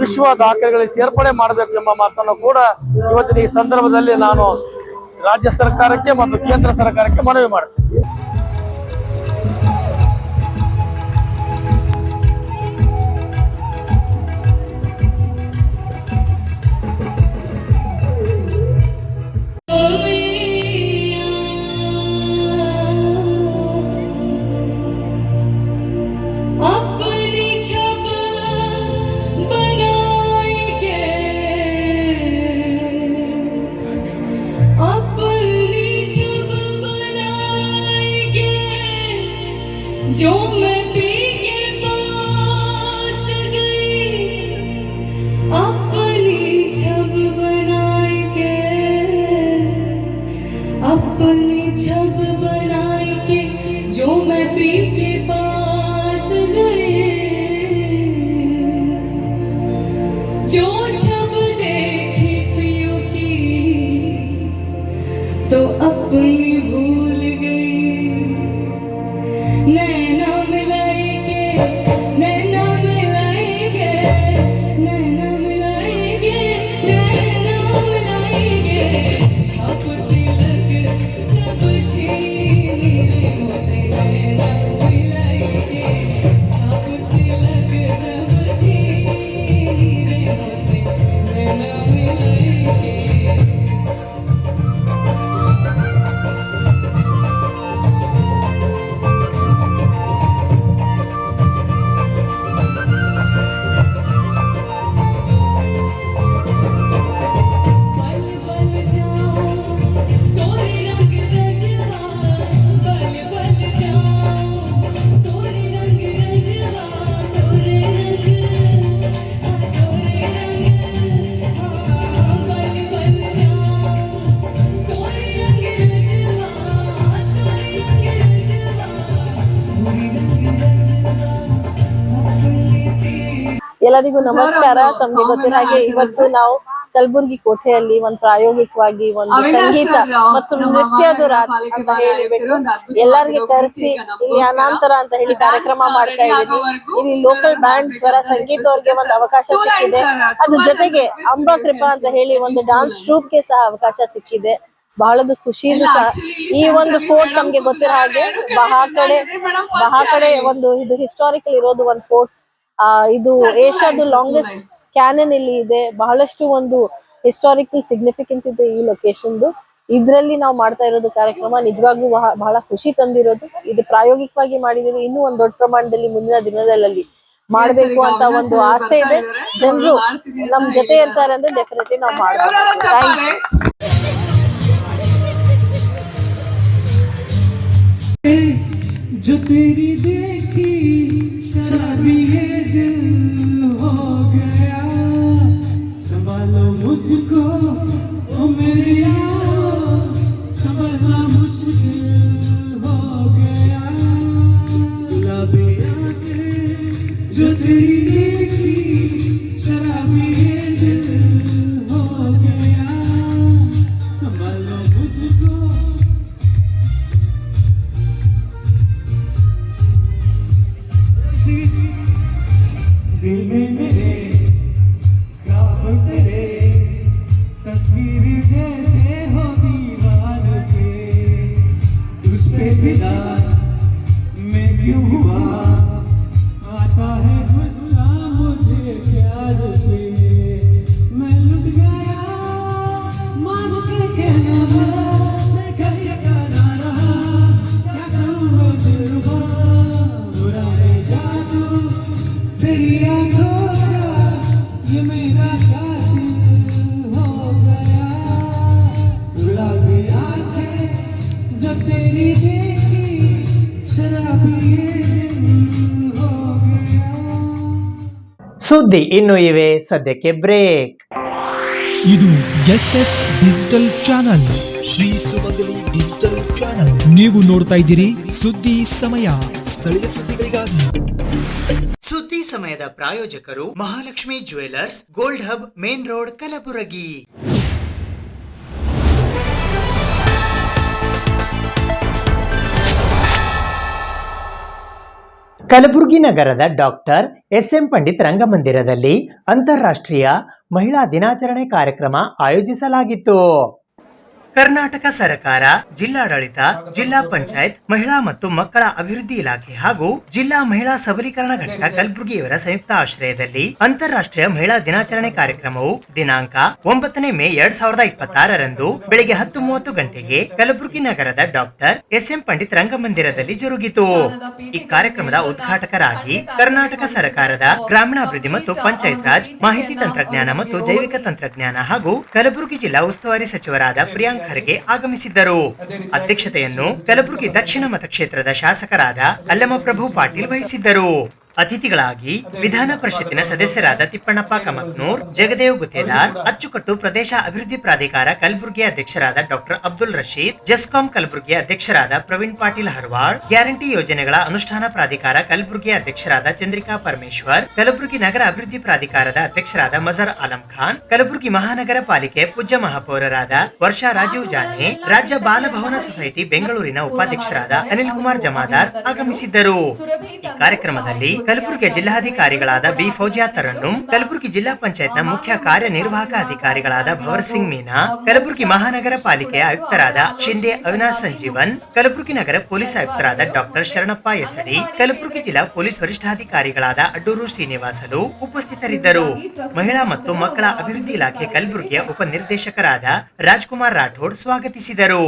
ವಿಶ್ವ ದಾಖಲೆಗಳಿಗೆ ಸೇರ್ಪಡೆ ಮಾಡಬೇಕು ಎಂಬ ಮಾತನ್ನು ಕೂಡ ಇವತ್ತಿನ ಈ ಸಂದರ್ಭದಲ್ಲಿ ನಾನು ರಾಜ್ಯ ಸರ್ಕಾರಕ್ಕೆ ಮತ್ತು ಕೇಂದ್ರ ಸರ್ಕಾರಕ್ಕೆ ಮನವಿ ಮಾಡ್ತೇನೆ. ಎಲ್ಲರಿಗೂ ನಮಸ್ಕಾರ. ತಮ್ಗೆ ಗೊತ್ತಿರೋ ಹಾಗೆ ಇವತ್ತು ನಾವು ಕಲಬುರ್ಗಿ ಕೋಟೆಯಲ್ಲಿ ಒಂದು ಪ್ರಾಯೋಗಿಕವಾಗಿ ಒಂದು ಸಂಗೀತ ಮತ್ತು ನೃತ್ಯದ ರಾತ್ರಿ ಅಂತ ಹೇಳಿಬಿಟ್ಟು ಎಲ್ಲರಿಗೆ ಕರೆಸಿ ಇಲ್ಲಿ ಅನಾಂತರ ಅಂತ ಹೇಳಿ ಕಾರ್ಯಕ್ರಮ ಮಾಡ್ತಾ ಇದ್ದೀವಿ. ಇಲ್ಲಿ ಲೋಕಲ್ ಬ್ಯಾಂಡ್ ಸ್ವರ ಸಂಗೀತ ಅವ್ರಿಗೆ ಒಂದು ಅವಕಾಶ ಸಿಕ್ಕಿದೆ. ಅದ್ರ ಜೊತೆಗೆ ಅಂಬಾ ಕೃಪಾ ಅಂತ ಹೇಳಿ ಒಂದು ಡಾನ್ಸ್ ಟ್ರೂಪ್ಗೆ ಸಹ ಅವಕಾಶ ಸಿಕ್ಕಿದೆ. ಬಹಳದು ಖುಷಿನೂ ಸಹ. ಈ ಒಂದು ಫೋರ್ಟ್ ನಮ್ಗೆ ಗೊತ್ತಿರೋ ಹಾಗೆ ಬಹಳ ಕಡೆ ಒಂದು ಇದು ಹಿಸ್ಟಾರಿಕಲ್ ಇರೋದು ಒಂದು ಫೋರ್ಟ್. ಇದು ಏಷ್ಯಾದ ಲಾಂಗೆಸ್ಟ್ ಕ್ಯಾನನ್ ಇಲ್ಲಿ ಇದೆ. ಬಹಳಷ್ಟು ಒಂದು ಹಿಸ್ಟಾರಿಕಲ್ ಸಿಗ್ನಿಫಿಕೆನ್ಸ್ ಇದೆ ಈ ಲೊಕೇಶನ್ದು. ಇದ್ರಲ್ಲಿ ನಾವು ಮಾಡ್ತಾ ಇರೋದು ಕಾರ್ಯಕ್ರಮ ನಿಜವಾಗ್ಲೂ ಬಹಳ ಖುಷಿ ತಂದಿರೋದು. ಇದು ಪ್ರಾಯೋಗಿಕವಾಗಿ ಮಾಡಿದೀವಿ. ಇನ್ನೂ ಒಂದು ದೊಡ್ಡ ಪ್ರಮಾಣದಲ್ಲಿ ಮುಂದಿನ ದಿನಗಳಲ್ಲಿ ಮಾಡ್ಬೇಕು ಅಂತ ಒಂದು ಆಸೆ ಇದೆ. ಜನರು ನಮ್ ಜೊತೆ ಇರ್ತಾರೆ ಅಂದ್ರೆ ಡೆಫಿನೆಟ್ಲಿ ನಾವು ಮಾಡ್ಬೋದು. Thank you. जो तेरी देखी शराबी ये दिल हो गया, संभालो मुझको ओ मेरी संभालना मुश्किल हो गया, गुलाबी आंखें जो तेरी देखी शराबी ये दिल हो गया, संभालो मुझको. दिल में मेरे ख्वाब तेरे तस्वीर जैसे हो दीवार पे, उस पे फिदा मैं क्यों हुआ, आता है गुस्सा मुझे प्यार पे, मैं लुट गया मान के कहना मैं कहीं का ना रहा, क्या करूँ मैं दिलरुबा, बुरा है जादू तेरी आंखों का, ये मेरा कातिल हो गया, गुलाबी आंखें जब तेरी देखी शराबी ये दिल हो गया. ಸುದ್ದಿ ಇನ್ನೂ ಇವೆ, ಸದ್ಯಕ್ಕೆ ಬ್ರೇಕ್. ಇದು SS ಡಿಜಿಟಲ್ ಚಾನಲ್, ಶ್ರೀ ಸುಮಂಗಲಿ ಡಿಜಿಟಲ್ ಚಾನಲ್. ನೀವು ನೋಡ್ತಾ ಇದ್ದೀರಿ ಸುದ್ದಿ ಸಮಯ, ಸ್ಥಳೀಯ ಸುದ್ದಿಗಳಿಗಾಗಿ. ಸುದ್ದಿ ಸಮಯದ ಪ್ರಾಯೋಜಕರು Mahalakshmi jewellers, gold hub, main road, Kalaburagi. Kalaburagi ನಗರದ ಡಾಕ್ಟರ್ SM ಪಂಡಿತ್ ರಂಗಮಂದಿರದಲ್ಲಿ ಅಂತಾರಾಷ್ಟ್ರೀಯ ಮಹಿಳಾ ದಿನಾಚರಣೆ ಕಾರ್ಯಕ್ರಮ ಆಯೋಜಿಸಲಾಗಿತ್ತು. ಕರ್ನಾಟಕ ಸರ್ಕಾರ, ಜಿಲ್ಲಾಡಳಿತ, ಜಿಲ್ಲಾ ಪಂಚಾಯತ್, ಮಹಿಳಾ ಮತ್ತು ಮಕ್ಕಳ ಅಭಿವೃದ್ಧಿ ಇಲಾಖೆ ಹಾಗೂ ಜಿಲ್ಲಾ ಮಹಿಳಾ ಸಬಲೀಕರಣ ಘಟಕ ಕಲಬುರಗಿಯವರ ಸಂಯುಕ್ತ ಆಶ್ರಯದಲ್ಲಿ ಅಂತಾರಾಷ್ಟ್ರೀಯ ಮಹಿಳಾ ದಿನಾಚರಣೆ ಕಾರ್ಯಕ್ರಮವು ದಿನಾಂಕ 9 ಮೇ 2026ರಂದು ಬೆಳಿಗ್ಗೆ 10:30 ಗಂಟೆಗೆ ಕಲಬುರಗಿ ನಗರದ ಡಾಕ್ಟರ್ SM ಪಂಡಿತ್ ರಂಗಮಂದಿರದಲ್ಲಿ ಜರುಗಿತು. ಈ ಕಾರ್ಯಕ್ರಮದ ಉದ್ಘಾಟಕರಾಗಿ ಕರ್ನಾಟಕ ಸರ್ಕಾರದ ಗ್ರಾಮೀಣಾಭಿವೃದ್ಧಿ ಮತ್ತು ಪಂಚಾಯತ್ ರಾಜ್, ಮಾಹಿತಿ ತಂತ್ರಜ್ಞಾನ ಮತ್ತು ಜೈವಿಕ ತಂತ್ರಜ್ಞಾನ ಹಾಗೂ ಕಲಬುರಗಿ ಜಿಲ್ಲಾ ಉಸ್ತುವಾರಿ ಸಚಿವರಾದ ಪ್ರಿಯಾಂಕ್ ಖರ್ಗೆ ಆಗಮಿಸಿದ್ದರು. ಅಧ್ಯಕ್ಷತೆಯನ್ನು ಕಲಬುರಗಿ ದಕ್ಷಿಣ ಮತಕ್ಷೇತ್ರದ ಶಾಸಕರಾದ ಅಲ್ಲಮಪ್ರಭು ಪಾಟೀಲ್ ವಹಿಸಿದ್ದರು. ಅತಿಥಿಗಳಾಗಿ ವಿಧಾನ ಪರಿಷತ್ತಿನ ಸದಸ್ಯರಾದ ತಿಪ್ಪಣ್ಣಪ್ಪ ಕಮಕ್ನೂರ್, ಜಗದೇವ್ ಗುತ್ತೇದಾರ್, ಅಚ್ಚುಕಟ್ಟು ಪ್ರದೇಶ ಅಭಿವೃದ್ಧಿ ಪ್ರಾಧಿಕಾರ ಕಲಬುರಗಿ ಅಧ್ಯಕ್ಷರಾದ ಡಾಕ್ಟರ್ ಅಬ್ದುಲ್ ರಶೀದ್, ಜೆಸ್ಕಾಂ ಕಲಬುರಗಿ ಅಧ್ಯಕ್ಷರಾದ ಪ್ರವೀಣ್ ಪಾಟೀಲ್ ಹರ್ವಾಳ್, ಗ್ಯಾರಂಟಿ ಯೋಜನೆಗಳ ಅನುಷ್ಠಾನ ಪ್ರಾಧಿಕಾರ ಕಲಬುರಗಿ ಅಧ್ಯಕ್ಷರಾದ ಚಂದ್ರಿಕಾ ಪರಮೇಶ್ವರ್, ಕಲಬುರಗಿ ನಗರ ಅಭಿವೃದ್ಧಿ ಪ್ರಾಧಿಕಾರದ ಅಧ್ಯಕ್ಷರಾದ ಮಜರ್ ಆಲಂ ಖಾನ್, ಕಲಬುರಗಿ ಮಹಾನಗರ ಪಾಲಿಕೆ ಪೂಜ್ಯ ಮಹಾಪೌರರಾದ ವರ್ಷಾ ರಾಜೀವ್ ಜಾನೆ, ರಾಜ್ಯ ಬಾಲಭವನ ಸೊಸೈಟಿ ಬೆಂಗಳೂರಿನ ಉಪಾಧ್ಯಕ್ಷರಾದ ಅನಿಲ್ ಕುಮಾರ್ ಜಮಾದಾರ್ ಆಗಮಿಸಿದ್ದರು. ಈ ಕಾರ್ಯಕ್ರಮದಲ್ಲಿ ಕಲಬುರಗಿ ಜಿಲ್ಲಾಧಿಕಾರಿಗಳಾದ ಬಿ ಫೌಜಿಯಾ ತರನ್ನುಂ, ಕಲಬುರಗಿ ಜಿಲ್ಲಾ ಪಂಚಾಯತ್ನ ಮುಖ್ಯ ಕಾರ್ಯನಿರ್ವಾಹಕ ಅಧಿಕಾರಿಗಳಾದ ಭವರ್ ಸಿಂಗ್ ಮೀನಾ, ಕಲಬುರಗಿ ಮಹಾನಗರ ಪಾಲಿಕೆಯ ಆಯುಕ್ತರಾದ ಶಿಂದೆ ಅವಿನಾಶ್ ಸಂಜೀವನ್, ಕಲಬುರಗಿ ನಗರ ಪೊಲೀಸ್ ಆಯುಕ್ತರಾದ ಡಾಕ್ಟರ್ ಶರಣಪ್ಪ ಎಸ್ಡಿ, ಕಲಬುರಗಿ ಜಿಲ್ಲಾ ಪೊಲೀಸ್ ವರಿಷ್ಠಾಧಿಕಾರಿಗಳಾದ ಅಡ್ಡೂರು ಶ್ರೀನಿವಾಸಲು ಉಪಸ್ಥಿತರಿದ್ದರು. ಮಹಿಳಾ ಮತ್ತು ಮಕ್ಕಳ ಅಭಿವೃದ್ಧಿ ಇಲಾಖೆ ಕಲಬುರಗಿಯ ಉಪನಿರ್ದೇಶಕರಾದ ರಾಜ್ಕುಮಾರ್ ರಾಠೋಡ್ ಸ್ವಾಗತಿಸಿದರು.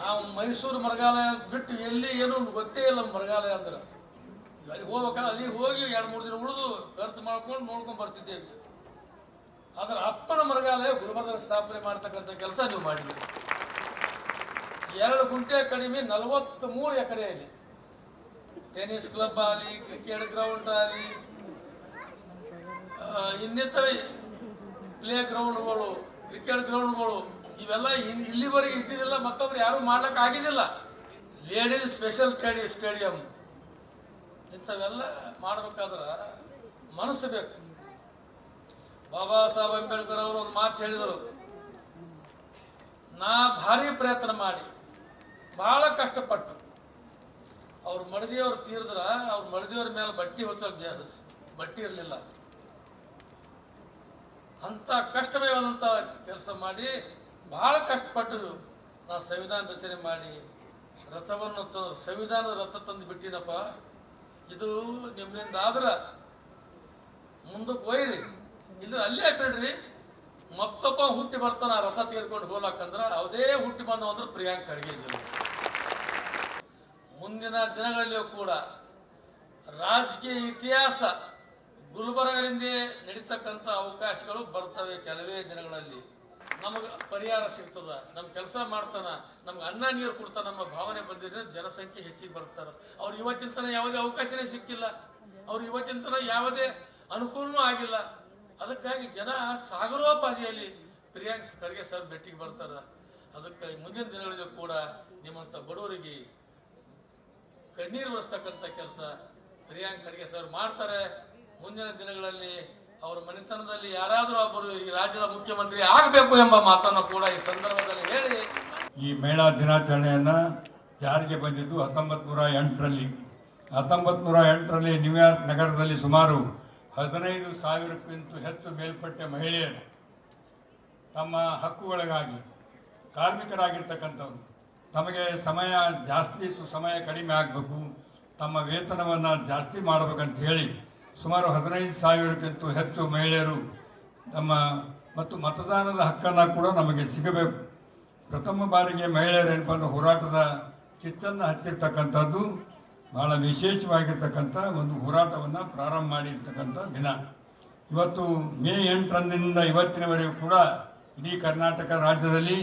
ನಾವು ಮೈಸೂರು ಮೃಗಾಲಯ ಬಿಟ್ಟು ಎಲ್ಲಿ ಏನೂ ಗೊತ್ತೇ ಇಲ್ಲ. ಮೃಗಾಲಯ ಅಂದ್ರೆ ಅಲ್ಲಿ ಹೋಗ್ಬೇಕಾದ್ರೆ ಅಲ್ಲಿ ಹೋಗಿ 2-3 ದಿನ ಉಳಿದು ಖರ್ಚು ಮಾಡ್ಕೊಂಡು ನೋಡ್ಕೊಂಡು ಬರ್ತಿದ್ದೇವೆ. ಅದರ 10ನೇ ಮೃಗಾಲಯ ಗುಲ್ಬರ್ಗ ಸ್ಥಾಪನೆ ಮಾಡ್ತಕ್ಕಂಥ ಕೆಲಸ ನೀವು ಮಾಡಿದ್ದೀರಿ. 2 ಗುಂಟೆ ಕಡಿಮೆ 43 ಎಕರೆ ಇದೆ. ಟೆನ್ನಿಸ್ ಕ್ಲಬ್ ಆಗಲಿ, ಕ್ರಿಕೆಟ್ ಗ್ರೌಂಡ್ ಆಗಲಿ, ಇನ್ನಿತರ ಪ್ಲೇ ಗ್ರೌಂಡ್ಗಳು, ಕ್ರಿಕೆಟ್ ಗ್ರೌಂಡ್ಗಳು ಇವೆಲ್ಲ ಇಲ್ಲಿವರೆಗೆ ಇದ್ದಿದ್ದಿಲ್ಲ. ಮತ್ತೊಬ್ರು ಯಾರು ಮಾಡ್ಲಿಕ್ಕೆ ಆಗಿದ್ದಿಲ್ಲ. ಲೇಡೀಸ್ ಸ್ಪೆಷಲ್ ಸ್ಟೇಡಿಯಂ ಇಂಥವೆಲ್ಲ ಮಾಡ್ಬೇಕಾದ್ರೆ ಮನಸ್ಸು ಬೇಕು. ಬಾಬಾ ಸಾಹೇಬ್ ಅಂಬೇಡ್ಕರ್ ಅವರು ಒಂದು ಮಾತು ಹೇಳಿದರು, ನಾ ಭಾರಿ ಪ್ರಯತ್ನ ಮಾಡಿ ಬಹಳ ಕಷ್ಟಪಟ್ಟು ಅವ್ರ ಮಡದಿಯವ್ರು ತೀರಿದ್ರ ಅವ್ರ ಮಡದಿಯವ್ರ ಮೇಲೆ ಬಟ್ಟಿ ಹೊಚ್ಚಕ್ಕೆ ಬಟ್ಟಿ ಇರಲಿಲ್ಲ. ಅಂತ ಕಷ್ಟಮಯವಾದಂಥ ಕೆಲಸ ಮಾಡಿ ಬಹಳ ಕಷ್ಟಪಟ್ಟು ನಾ ಸಂವಿಧಾನ ರಚನೆ ಮಾಡಿ ರಥವನ್ನು ಸಂವಿಧಾನದ ರಥ ತಂದು ಬಿಟ್ಟಿನಪ್ಪ. ಇದು ನಿಮ್ಮಿಂದ ಆದ್ರೆ ಮುಂದಕ್ಕೆ ಒಯ್ರಿ, ಇಲ್ಲ ಅಲ್ಲೇ ಬಿಡ್ರಿ. ಮತ್ತೊಬ್ಬ ಹುಟ್ಟಿ ಬರ್ತಾನ ಆ ರಥ ತೆಗೆದುಕೊಂಡು ಹೋಗ್ಲಾಕಂದ್ರ ಯಾವುದೇ ಹುಟ್ಟಿ ಬಂದವ ಅಂದ್ರೆ ಪ್ರಿಯಾಂಕ್ ಖರ್ಗೆ ಜಿಲ್ಲೆ. ಮುಂದಿನ ದಿನಗಳಲ್ಲಿಯೂ ಕೂಡ ರಾಜಕೀಯ ಇತಿಹಾಸ ಗುಲ್ಬರ್ಗದಿಂದ ನಡೀತಕ್ಕಂಥ ಅವಕಾಶಗಳು ಬರ್ತವೆ. ಕೆಲವೇ ದಿನಗಳಲ್ಲಿ ನಮಗೆ ಪರಿಹಾರ ಸಿಗ್ತದ, ನಮ್ಮ ಕೆಲಸ ಮಾಡ್ತಾನ, ನಮ್ಗೆ ಅನ್ನ ನೀರು ಕೊಡ್ತಾನ, ನಮ್ಮ ಭಾವನೆ ಬಂದಿದ್ರೆ ಜನಸಂಖ್ಯೆ ಹೆಚ್ಚಿಗೆ ಬರ್ತಾರೆ. ಅವ್ರು ಇವತ್ತಿನ ತನಕ ಯಾವುದೇ ಅವಕಾಶನೇ ಸಿಕ್ಕಿಲ್ಲ, ಅವ್ರು ಇವತ್ತಿನ ತನಕ ಯಾವುದೇ ಅನುಕೂಲನೂ ಆಗಿಲ್ಲ. ಅದಕ್ಕಾಗಿ ಜನ ಸಾಗರೋಪಾದಿಯಲ್ಲಿ ಪ್ರಿಯಾಂಕ್ ಖರ್ಗೆ ಸರ್ ಭೇಟಿಗೆ ಬರ್ತಾರೆ. ಅದಕ್ಕೆ ಮುಂದಿನ ದಿನಗಳಲ್ಲೂ ಕೂಡ ನಿಮ್ಮಂಥ ಬಡವರಿಗೆ ಕಣ್ಣೀರು ಬರೆಸ್ತಕ್ಕಂಥ ಕೆಲಸ ಪ್ರಿಯಾಂಕ್ ಖರ್ಗೆ ಸರ್ ಮಾಡ್ತಾರೆ. ಮುಂದಿನ ದಿನಗಳಲ್ಲಿ ಅವರ ಮನೆತನದಲ್ಲಿ ಯಾರಾದರೂ ಒಬ್ಬರು ಈ ರಾಜ್ಯದ ಮುಖ್ಯಮಂತ್ರಿ ಆಗಬೇಕು ಎಂಬ ಮಾತನ್ನು ಕೂಡ ಈ ಸಂದರ್ಭದಲ್ಲಿ ಹೇಳಿ, ಈ ಮಹಿಳಾ ದಿನಾಚರಣೆಯನ್ನು ಜಾರಿಗೆ ಬಂದಿದ್ದು 1908ರಲ್ಲಿ. 1908ರಲ್ಲಿ ನ್ಯೂಯಾರ್ಕ್ ನಗರದಲ್ಲಿ ಸುಮಾರು 15,000ಕ್ಕಿಂತ ಹೆಚ್ಚು ಮೇಲ್ಪಟ್ಟ ಮಹಿಳೆಯರು ತಮ್ಮ ಹಕ್ಕುಗಳಿಗಾಗಿ ಕಾರ್ಮಿಕರಾಗಿರ್ತಕ್ಕಂಥವ್ರು ತಮಗೆ ಸಮಯ ಜಾಸ್ತಿ ಸಮಯ ಕಡಿಮೆ ಆಗಬೇಕು, ತಮ್ಮ ವೇತನವನ್ನು ಜಾಸ್ತಿ ಮಾಡಬೇಕಂತ ಹೇಳಿ ಸುಮಾರು 15,000ಕ್ಕಿಂತ ಹೆಚ್ಚು ಮಹಿಳೆಯರು ಮತ್ತು ಮತದಾನದ ಹಕ್ಕನ್ನು ಕೂಡ ನಮಗೆ ಸಿಗಬೇಕು. ಪ್ರಥಮ ಬಾರಿಗೆ ಮಹಿಳೆಯರು ಏನಪ್ಪ ಅಂದ್ರೆ ಹೋರಾಟದ ಕಿಚ್ಚನ್ನು ಹಚ್ಚಿರ್ತಕ್ಕಂಥದ್ದು ಭಾಳ ವಿಶೇಷವಾಗಿರ್ತಕ್ಕಂಥ ಒಂದು ಹೋರಾಟವನ್ನು ಪ್ರಾರಂಭ ಮಾಡಿರ್ತಕ್ಕಂಥ ದಿನ. ಇವತ್ತು ಮೇ 8ರಂದಿನಿಂದ ಇವತ್ತಿನವರೆಗೂ ಕೂಡ ಇಡೀ ಕರ್ನಾಟಕ ರಾಜ್ಯದಲ್ಲಿ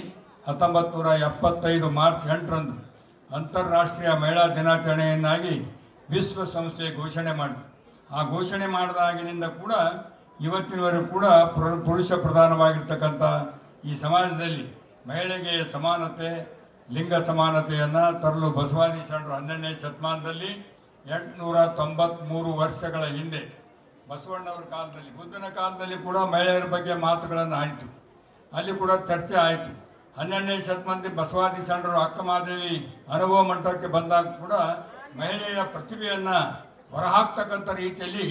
1975 ಮಾರ್ಚ್ 8ರಂದು ಅಂತಾರಾಷ್ಟ್ರೀಯ ಮಹಿಳಾ ದಿನಾಚರಣೆಯನ್ನಾಗಿ ವಿಶ್ವಸಂಸ್ಥೆ ಘೋಷಣೆ ಮಾಡಿತು. ಆ ಘೋಷಣೆ ಮಾಡಿದಾಗಿನಿಂದ ಕೂಡ ಇವತ್ತಿನವರೆಗೂ ಕೂಡ ಪುರುಷ ಪ್ರಧಾನವಾಗಿರ್ತಕ್ಕಂಥ ಈ ಸಮಾಜದಲ್ಲಿ ಮಹಿಳೆಗೆ ಸಮಾನತೆ, ಲಿಂಗ ಸಮಾನತೆಯನ್ನು ತರಲು ಬಸವಾದಿ ಶರಣರು 12ನೇ ಶತಮಾನದಲ್ಲಿ 893 ವರ್ಷಗಳ ಹಿಂದೆ ಬಸವಣ್ಣವರ ಕಾಲದಲ್ಲಿ, ಬುದ್ಧನ ಕಾಲದಲ್ಲಿ ಕೂಡ ಮಹಿಳೆಯರ ಬಗ್ಗೆ ಮಾತುಗಳನ್ನು ಆಯಿತು, ಅಲ್ಲಿ ಕೂಡ ಚರ್ಚೆ ಆಯಿತು. 12ನೇ ಶತಮಾನದಲ್ಲಿ ಬಸವಾದಿ ಶರಣರು ಅಕ್ಕಮಹಾದೇವಿ ಅನುಭವ ಮಂಟಪಕ್ಕೆ ಬಂದಾಗ ಕೂಡ ಮಹಿಳೆಯ ಪ್ರತಿಭೆಯನ್ನು ಹೊರಹಾಕ್ತಕ್ಕಂಥ ರೀತಿಯಲ್ಲಿ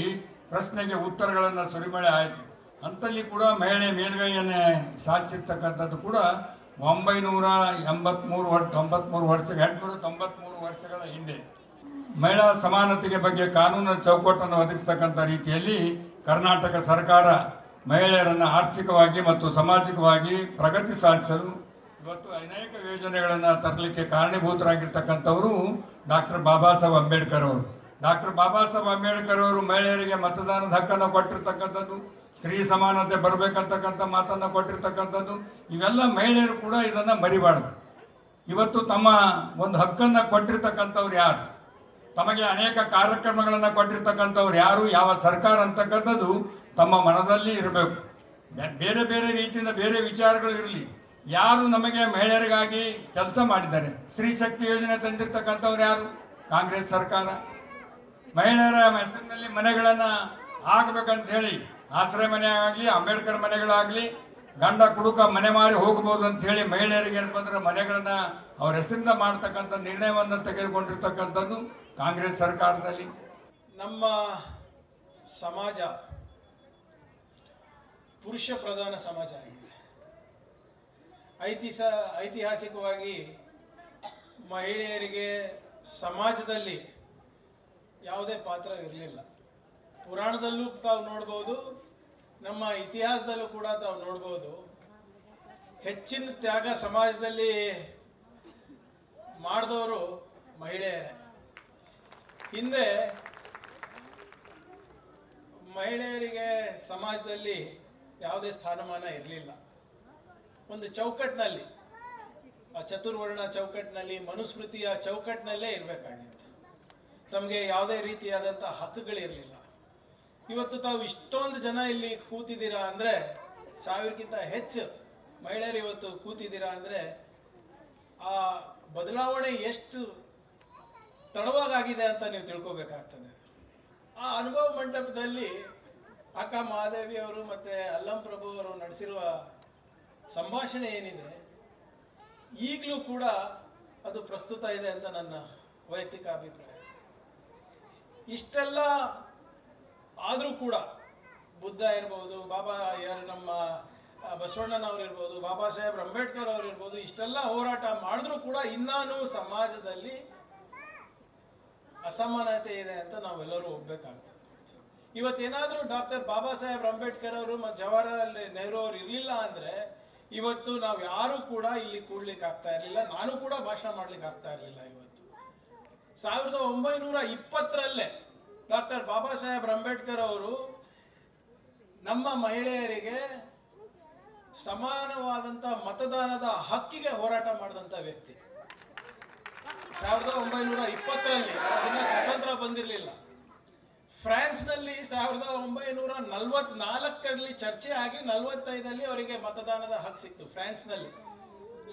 ಪ್ರಶ್ನೆಗೆ ಉತ್ತರಗಳನ್ನು ಸುರಿಮಳೆ ಆಯಿತು. ಅಂತಲ್ಲಿ ಕೂಡ ಮಹಿಳೆ ಮೇಲ್ಗೈಯನ್ನೇ ಸಾಧಿಸಿರ್ತಕ್ಕಂಥದ್ದು ಕೂಡ 893 ವರ್ಷಗಳ ಹಿಂದೆ. ಮಹಿಳಾ ಸಮಾನತೆಗೆ ಬಗ್ಗೆ ಕಾನೂನಿನ ಚೌಕಟ್ಟನ್ನು ಒದಗಿಸ್ತಕ್ಕಂಥ ರೀತಿಯಲ್ಲಿ ಕರ್ನಾಟಕ ಸರ್ಕಾರ ಮಹಿಳೆಯರನ್ನು ಆರ್ಥಿಕವಾಗಿ ಮತ್ತು ಸಾಮಾಜಿಕವಾಗಿ ಪ್ರಗತಿ ಸಾಧಿಸಲು ಇವತ್ತು ಅನೇಕ ಯೋಜನೆಗಳನ್ನು ತರಲಿಕ್ಕೆ ಕಾರಣೀಭೂತರಾಗಿರ್ತಕ್ಕಂಥವರು ಡಾಕ್ಟರ್ ಬಾಬಾ ಸಾಹೇಬ್ ಅಂಬೇಡ್ಕರ್ ಅವರು. ಡಾಕ್ಟರ್ ಬಾಬಾ ಸಾಹೇಬ್ ಅಂಬೇಡ್ಕರ್ ಅವರು ಮಹಿಳೆಯರಿಗೆ ಮತದಾನದ ಹಕ್ಕನ್ನು ಕೊಟ್ಟಿರ್ತಕ್ಕಂಥದ್ದು, ಸ್ತ್ರೀ ಸಮಾನತೆ ಬರಬೇಕಂತಕ್ಕಂಥ ಮಾತನ್ನು ಕೊಟ್ಟಿರ್ತಕ್ಕಂಥದ್ದು, ಇವೆಲ್ಲ ಮಹಿಳೆಯರು ಕೂಡ ಇದನ್ನು ಮರಿಬಾರ್ದು. ಇವತ್ತು ತಮ್ಮ ಒಂದು ಹಕ್ಕನ್ನು ಕೊಟ್ಟಿರ್ತಕ್ಕಂಥವ್ರು ಯಾರು, ತಮಗೆ ಅನೇಕ ಕಾರ್ಯಕ್ರಮಗಳನ್ನು ಕೊಟ್ಟಿರ್ತಕ್ಕಂಥವ್ರು ಯಾರು, ಯಾವ ಸರ್ಕಾರ ಅಂತಕ್ಕಂಥದ್ದು ತಮ್ಮ ಮನದಲ್ಲಿ ಇರಬೇಕು. ಬೇರೆ ಬೇರೆ ರೀತಿಯಿಂದ ಬೇರೆ ವಿಚಾರಗಳು ಇರಲಿ, ಯಾರು ನಮಗೆ ಮಹಿಳೆಯರಿಗಾಗಿ ಕೆಲಸ ಮಾಡಿದ್ದಾರೆ. ಸ್ತ್ರೀ ಶಕ್ತಿ ಯೋಜನೆ ತಂದಿರ್ತಕ್ಕಂಥವ್ರು ಯಾರು? ಕಾಂಗ್ರೆಸ್ ಸರ್ಕಾರ. ಮಹಿಳೆಯರ ಹೆಸರಿನಲ್ಲಿ ಮನೆಗಳನ್ನು ಆಗಬೇಕಂತ ಹೇಳಿ ಆಶ್ರಯ ಮನೆ ಆಗಲಿ, ಅಂಬೇಡ್ಕರ್ ಮನೆಗಳಾಗಲಿ, ಗಂಡ ಕುಡುಕ ಮನೆ ಮಾರಿ ಹೋಗ್ಬೋದು ಅಂತ ಹೇಳಿ ಮಹಿಳೆಯರಿಗೆ ಏನಪ್ಪ ಅಂದ್ರೆ ಮನೆಗಳನ್ನು ಅವ್ರ ಹೆಸರಿಂದ ಮಾಡ್ತಕ್ಕಂಥ ನಿರ್ಣಯವನ್ನು ತೆಗೆದುಕೊಂಡಿರ್ತಕ್ಕಂಥದ್ದು ಕಾಂಗ್ರೆಸ್ ಸರ್ಕಾರದಲ್ಲಿ. ನಮ್ಮ ಸಮಾಜ ಪುರುಷ ಪ್ರಧಾನ ಸಮಾಜ ಆಗಿದೆ. ಐತಿಹಾಸಿಕವಾಗಿ ಮಹಿಳೆಯರಿಗೆ ಸಮಾಜದಲ್ಲಿ ಯಾವುದೇ ಪಾತ್ರ ಇರಲಿಲ್ಲ. ಪುರಾಣದಲ್ಲೂ ತಾವು ನೋಡ್ಬೋದು, ನಮ್ಮ ಇತಿಹಾಸದಲ್ಲೂ ಕೂಡ ತಾವು ನೋಡ್ಬೋದು. ಹೆಚ್ಚಿನ ತ್ಯಾಗ ಸಮಾಜದಲ್ಲಿ ಮಾಡಿದವರು ಮಹಿಳೆಯರೇ. ಹಿಂದೆ ಮಹಿಳೆಯರಿಗೆ ಸಮಾಜದಲ್ಲಿ ಯಾವುದೇ ಸ್ಥಾನಮಾನ ಇರಲಿಲ್ಲ. ಒಂದು ಚೌಕಟ್ಟಿನಲ್ಲಿ, ಆ ಚತುರ್ವರ್ಣ ಚೌಕಟ್ಟಿನಲ್ಲಿ, ಮನುಸ್ಮೃತಿಯ ಚೌಕಟ್ಟಿನಲ್ಲೇ ಇರಬೇಕಾಗಿತ್ತು. ತಮಗೆ ಯಾವುದೇ ರೀತಿಯಾದಂಥ ಹಕ್ಕುಗಳಿರಲಿಲ್ಲ. ಇವತ್ತು ತಾವು ಇಷ್ಟೊಂದು ಜನ ಇಲ್ಲಿ ಕೂತಿದ್ದೀರಾ ಅಂದರೆ, 1000ಕ್ಕಿಂತ ಹೆಚ್ಚು ಮಹಿಳೆಯರು ಇವತ್ತು ಕೂತಿದ್ದೀರಾ ಅಂದರೆ, ಆ ಬದಲಾವಣೆ ಎಷ್ಟು ತಡವಾಗಿದೆ ಅಂತ ನೀವು ತಿಳ್ಕೊಬೇಕಾಗ್ತದೆ. ಆ ಅನುಭವ ಮಂಟಪದಲ್ಲಿ ಅಕ್ಕ ಮಹಾದೇವಿ ಅವರು ಮತ್ತು ಅಲ್ಲಂ ಪ್ರಭು ಅವರು ನಡೆಸಿರುವ ಸಂಭಾಷಣೆ ಏನಿದೆ ಈಗಲೂ ಕೂಡ ಅದು ಪ್ರಸ್ತುತ ಇದೆ ಅಂತ ನನ್ನ ವೈಯಕ್ತಿಕ ಅಭಿಪ್ರಾಯ. ಇಷ್ಟೆಲ್ಲ ಆದರೂ ಕೂಡ ಬುದ್ಧ ಇರ್ಬೋದು, ಬಾಬಾ ಯಾರು ನಮ್ಮ ಬಸವಣ್ಣನವ್ರು ಇರ್ಬೋದು, ಬಾಬಾ ಸಾಹೇಬ್ ಅಂಬೇಡ್ಕರ್ ಅವರು ಇರ್ಬೋದು, ಇಷ್ಟೆಲ್ಲ ಹೋರಾಟ ಮಾಡಿದ್ರೂ ಕೂಡ ಇನ್ನೂ ಸಮಾಜದಲ್ಲಿ ಅಸಮಾನತೆ ಇದೆ ಅಂತ ನಾವೆಲ್ಲರೂ ಒಪ್ಪಬೇಕಾಗ್ತದೆ. ಇವತ್ತೇನಾದರೂ ಡಾಕ್ಟರ್ ಬಾಬಾ ಸಾಹೇಬ್ ಅಂಬೇಡ್ಕರ್ ಅವರು ಮತ್ತು ಜವಾಹರಲಾಲ್ ನೆಹರು ಅವರು ಇರಲಿಲ್ಲ ಅಂದರೆ ಇವತ್ತು ನಾವು ಯಾರೂ ಕೂಡ ಇಲ್ಲಿ ಕೂಡ್ಲಿಕ್ಕೆ ಆಗ್ತಾ ಇರಲಿಲ್ಲ, ನಾನು ಕೂಡ ಭಾಷಣ ಮಾಡ್ಲಿಕ್ಕೆ ಆಗ್ತಾ ಇರಲಿಲ್ಲ. ಇವತ್ತು 1920ರಲ್ಲೇ ಡಾಕ್ಟರ್ ಬಾಬಾ ಸಾಹೇಬ್ ಅಂಬೇಡ್ಕರ್ ಅವರು ನಮ್ಮ ಮಹಿಳೆಯರಿಗೆ ಸಮಾನವಾದಂಥ ಮತದಾನದ ಹಕ್ಕಿಗೆ ಹೋರಾಟ ಮಾಡಿದಂಥ ವ್ಯಕ್ತಿ. 1920ರಲ್ಲಿ ಇನ್ನು ಸ್ವತಂತ್ರ ಬಂದಿರಲಿಲ್ಲ. ಫ್ರಾನ್ಸ್ನಲ್ಲಿ 1944ರಲ್ಲಿ ಚರ್ಚೆ ಆಗಿ 45ರಲ್ಲಿ ಅವರಿಗೆ ಮತದಾನದ ಹಕ್ಕು ಸಿಕ್ತು ಫ್ರಾನ್ಸ್ನಲ್ಲಿ.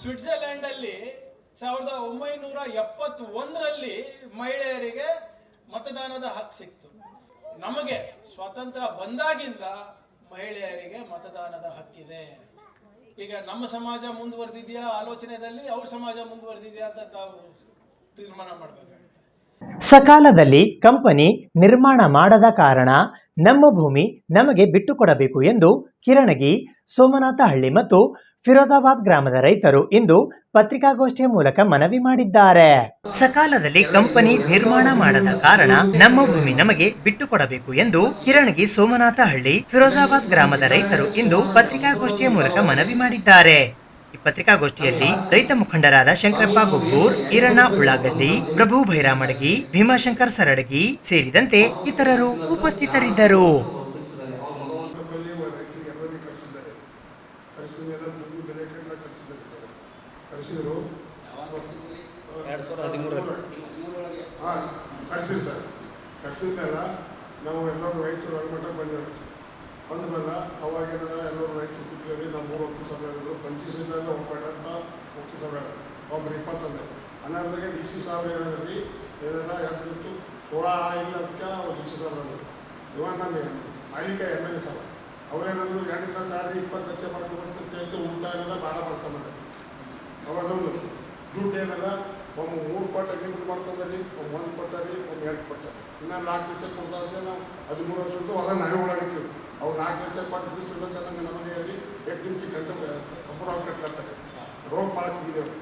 ಸ್ವಿಟ್ಜರ್ಲ್ಯಾಂಡಲ್ಲಿ 1971ರಲ್ಲಿ ಮಹಿಳೆಯರಿಗೆ ಮತದಾನದ ಹಕ್ಕು ಸಿಕ್ತು. ನಮಗೆ ಸ್ವಾತಂತ್ರ್ಯ ಬಂದಾಗಿಂದ ಮಹಿಳೆಯರಿಗೆ ಮತದಾನದ ಹಕ್ಕಿದೆ. ಈಗ ನಮ್ಮ ಸಮಾಜ ಮುಂದುವರೆದಿದೆಯಾ ಆಲೋಚನೆಯಲ್ಲಿ, ಅವ್ರ ಸಮಾಜ ಮುಂದುವರೆದಿದೆಯಾ ಅಂತ ತಾವು ತೀರ್ಮಾನ ಮಾಡಬೇಕಾಗುತ್ತೆ. ಸಕಾಲದಲ್ಲಿ ಕಂಪನಿ ನಿರ್ಮಾಣ ಮಾಡದ ಕಾರಣ ನಮ್ಮ ಭೂಮಿ ನಮಗೆ ಬಿಟ್ಟುಕೊಡಬೇಕು ಎಂದು ಕಿರಣಗಿ, ಸೋಮನಾಥಹಳ್ಳಿ ಮತ್ತು ಫಿರೋಜಾಬಾದ್ ಗ್ರಾಮದ ರೈತರು ಇಂದು ಪತ್ರಿಕಾಗೋಷ್ಠಿಯ ಮೂಲಕ ಮನವಿ ಮಾಡಿದ್ದಾರೆ. ಸಕಾಲದಲ್ಲಿ ಕಂಪನಿ ನಿರ್ಮಾಣ ಮಾಡದ ಕಾರಣ ನಮ್ಮ ಭೂಮಿ ನಮಗೆ ಬಿಟ್ಟುಕೊಡಬೇಕು ಎಂದು ಕಿರಣಗಿ, ಸೋಮನಾಥಹಳ್ಳಿ, ಫಿರೋಜಾಬಾದ್ ಗ್ರಾಮದ ರೈತರು ಇಂದು ಪತ್ರಿಕಾಗೋಷ್ಠಿಯ ಮೂಲಕ ಮನವಿ ಮಾಡಿದ್ದಾರೆ. ಈ ಪತ್ರಿಕಾಗೋಷ್ಠಿಯಲ್ಲಿ ರೈತ ಮುಖಂಡರಾದ ಶಂಕರಪ್ಪ ಗೊಬ್ಬೂರ್, ಈರಣ್ಣ ಉಳ್ಳಾಗಡ್ಡಿ, ಪ್ರಭು ಭೈರಾಮಡಗಿ, ಭೀಮಾಶಂಕರ್ ಸರಡಗಿ ಸೇರಿದಂತೆ ಇತರರು ಉಪಸ್ಥಿತರಿದ್ದರು. ನಾವು ಎಲ್ಲರೂ ರೈತರು ಒಳಮಟ್ಟ ಬಂದಿರೋದು ಅಂದಮೇಲೆ ಅವಾಗೆಲ್ಲ ಎಲ್ಲರೂ ರೈತರು ಕೂತ್ಲೇವಿ. ನಮ್ಮ 3 ಒಕ್ಕಲು ಸಭೆಗಳು ಪಂಚಾಯತಿಂದ ಹೋಗ್ಬೇಕಂತ ಒಕ್ಕಲು ಸಭೆ ಒಬ್ಬರು 20 ಹನ್ನೊಂದಾಗೆ DC ಸಾಹೇಬ್ ಹೇಳಿದ್ರಿ ಏನೆಲ್ಲ ಯಾಕಿತ್ತು 16 ಇಲ್ಲ ಅದಕ್ಕೆ DC ಸಾಹೇಬ್ ಇವಾಗ ನಮ್ಮ ಮಾಲೀಕ MLA ಸಾಹೇಬ್ ಅವರೇನಾದ್ರು 2 ದಿನ ತಾಡಿ 20 ಲಕ್ಷ ಮಾಡ್ಕೊಂಬಂತ ಹೇಳ್ತು. ಊಟ ಏನೆಲ್ಲ ಭಾಳ ಮಾಡ್ಕೊಂಬಂದೆ. ಅವಾಗೊಂದು ದುಡ್ಡು ಏನೆಲ್ಲ ಒಮ್ಮೆ 3 ಕೊಟ್ಟು ಅಗ್ರಿಮೆಂಟ್ ಮಾಡ್ಕೊಂಡ್ರಿ, ಒಮ್ಮೆ 1 ಕೊಟ್ಟಾರಿ, ಒಮ್ಮೆ 2 ಕೊಟ್ಟಾರಿ. ಇನ್ನು 4 ಲಕ್ಷ ಕೊಡ್ತಾ ಇದ್ದರೆ ನಾವು 13 ವರ್ಷದ್ದು ಹೊಲ ನಾವೇ ಒಳಗಿರ್ತೀವಿ. ಅವ್ರು 4 ಲಕ್ಷ ಕೊಟ್ಟು ಬಿಡಿಸ್ತಿರ್ಬೇಕಂದ್ರೆ ನಮಗೆ ಹೇಳಿ 8 ನಿಮಿಷ ಗಂಟೆ ಕಂಪೂರ್ ಅವ್ರು ಕಟ್ಲಾಗ್ತಾರೆ. ರೋಗ ಪಾಲಕ್ ಬಿದ್ದೇವೆ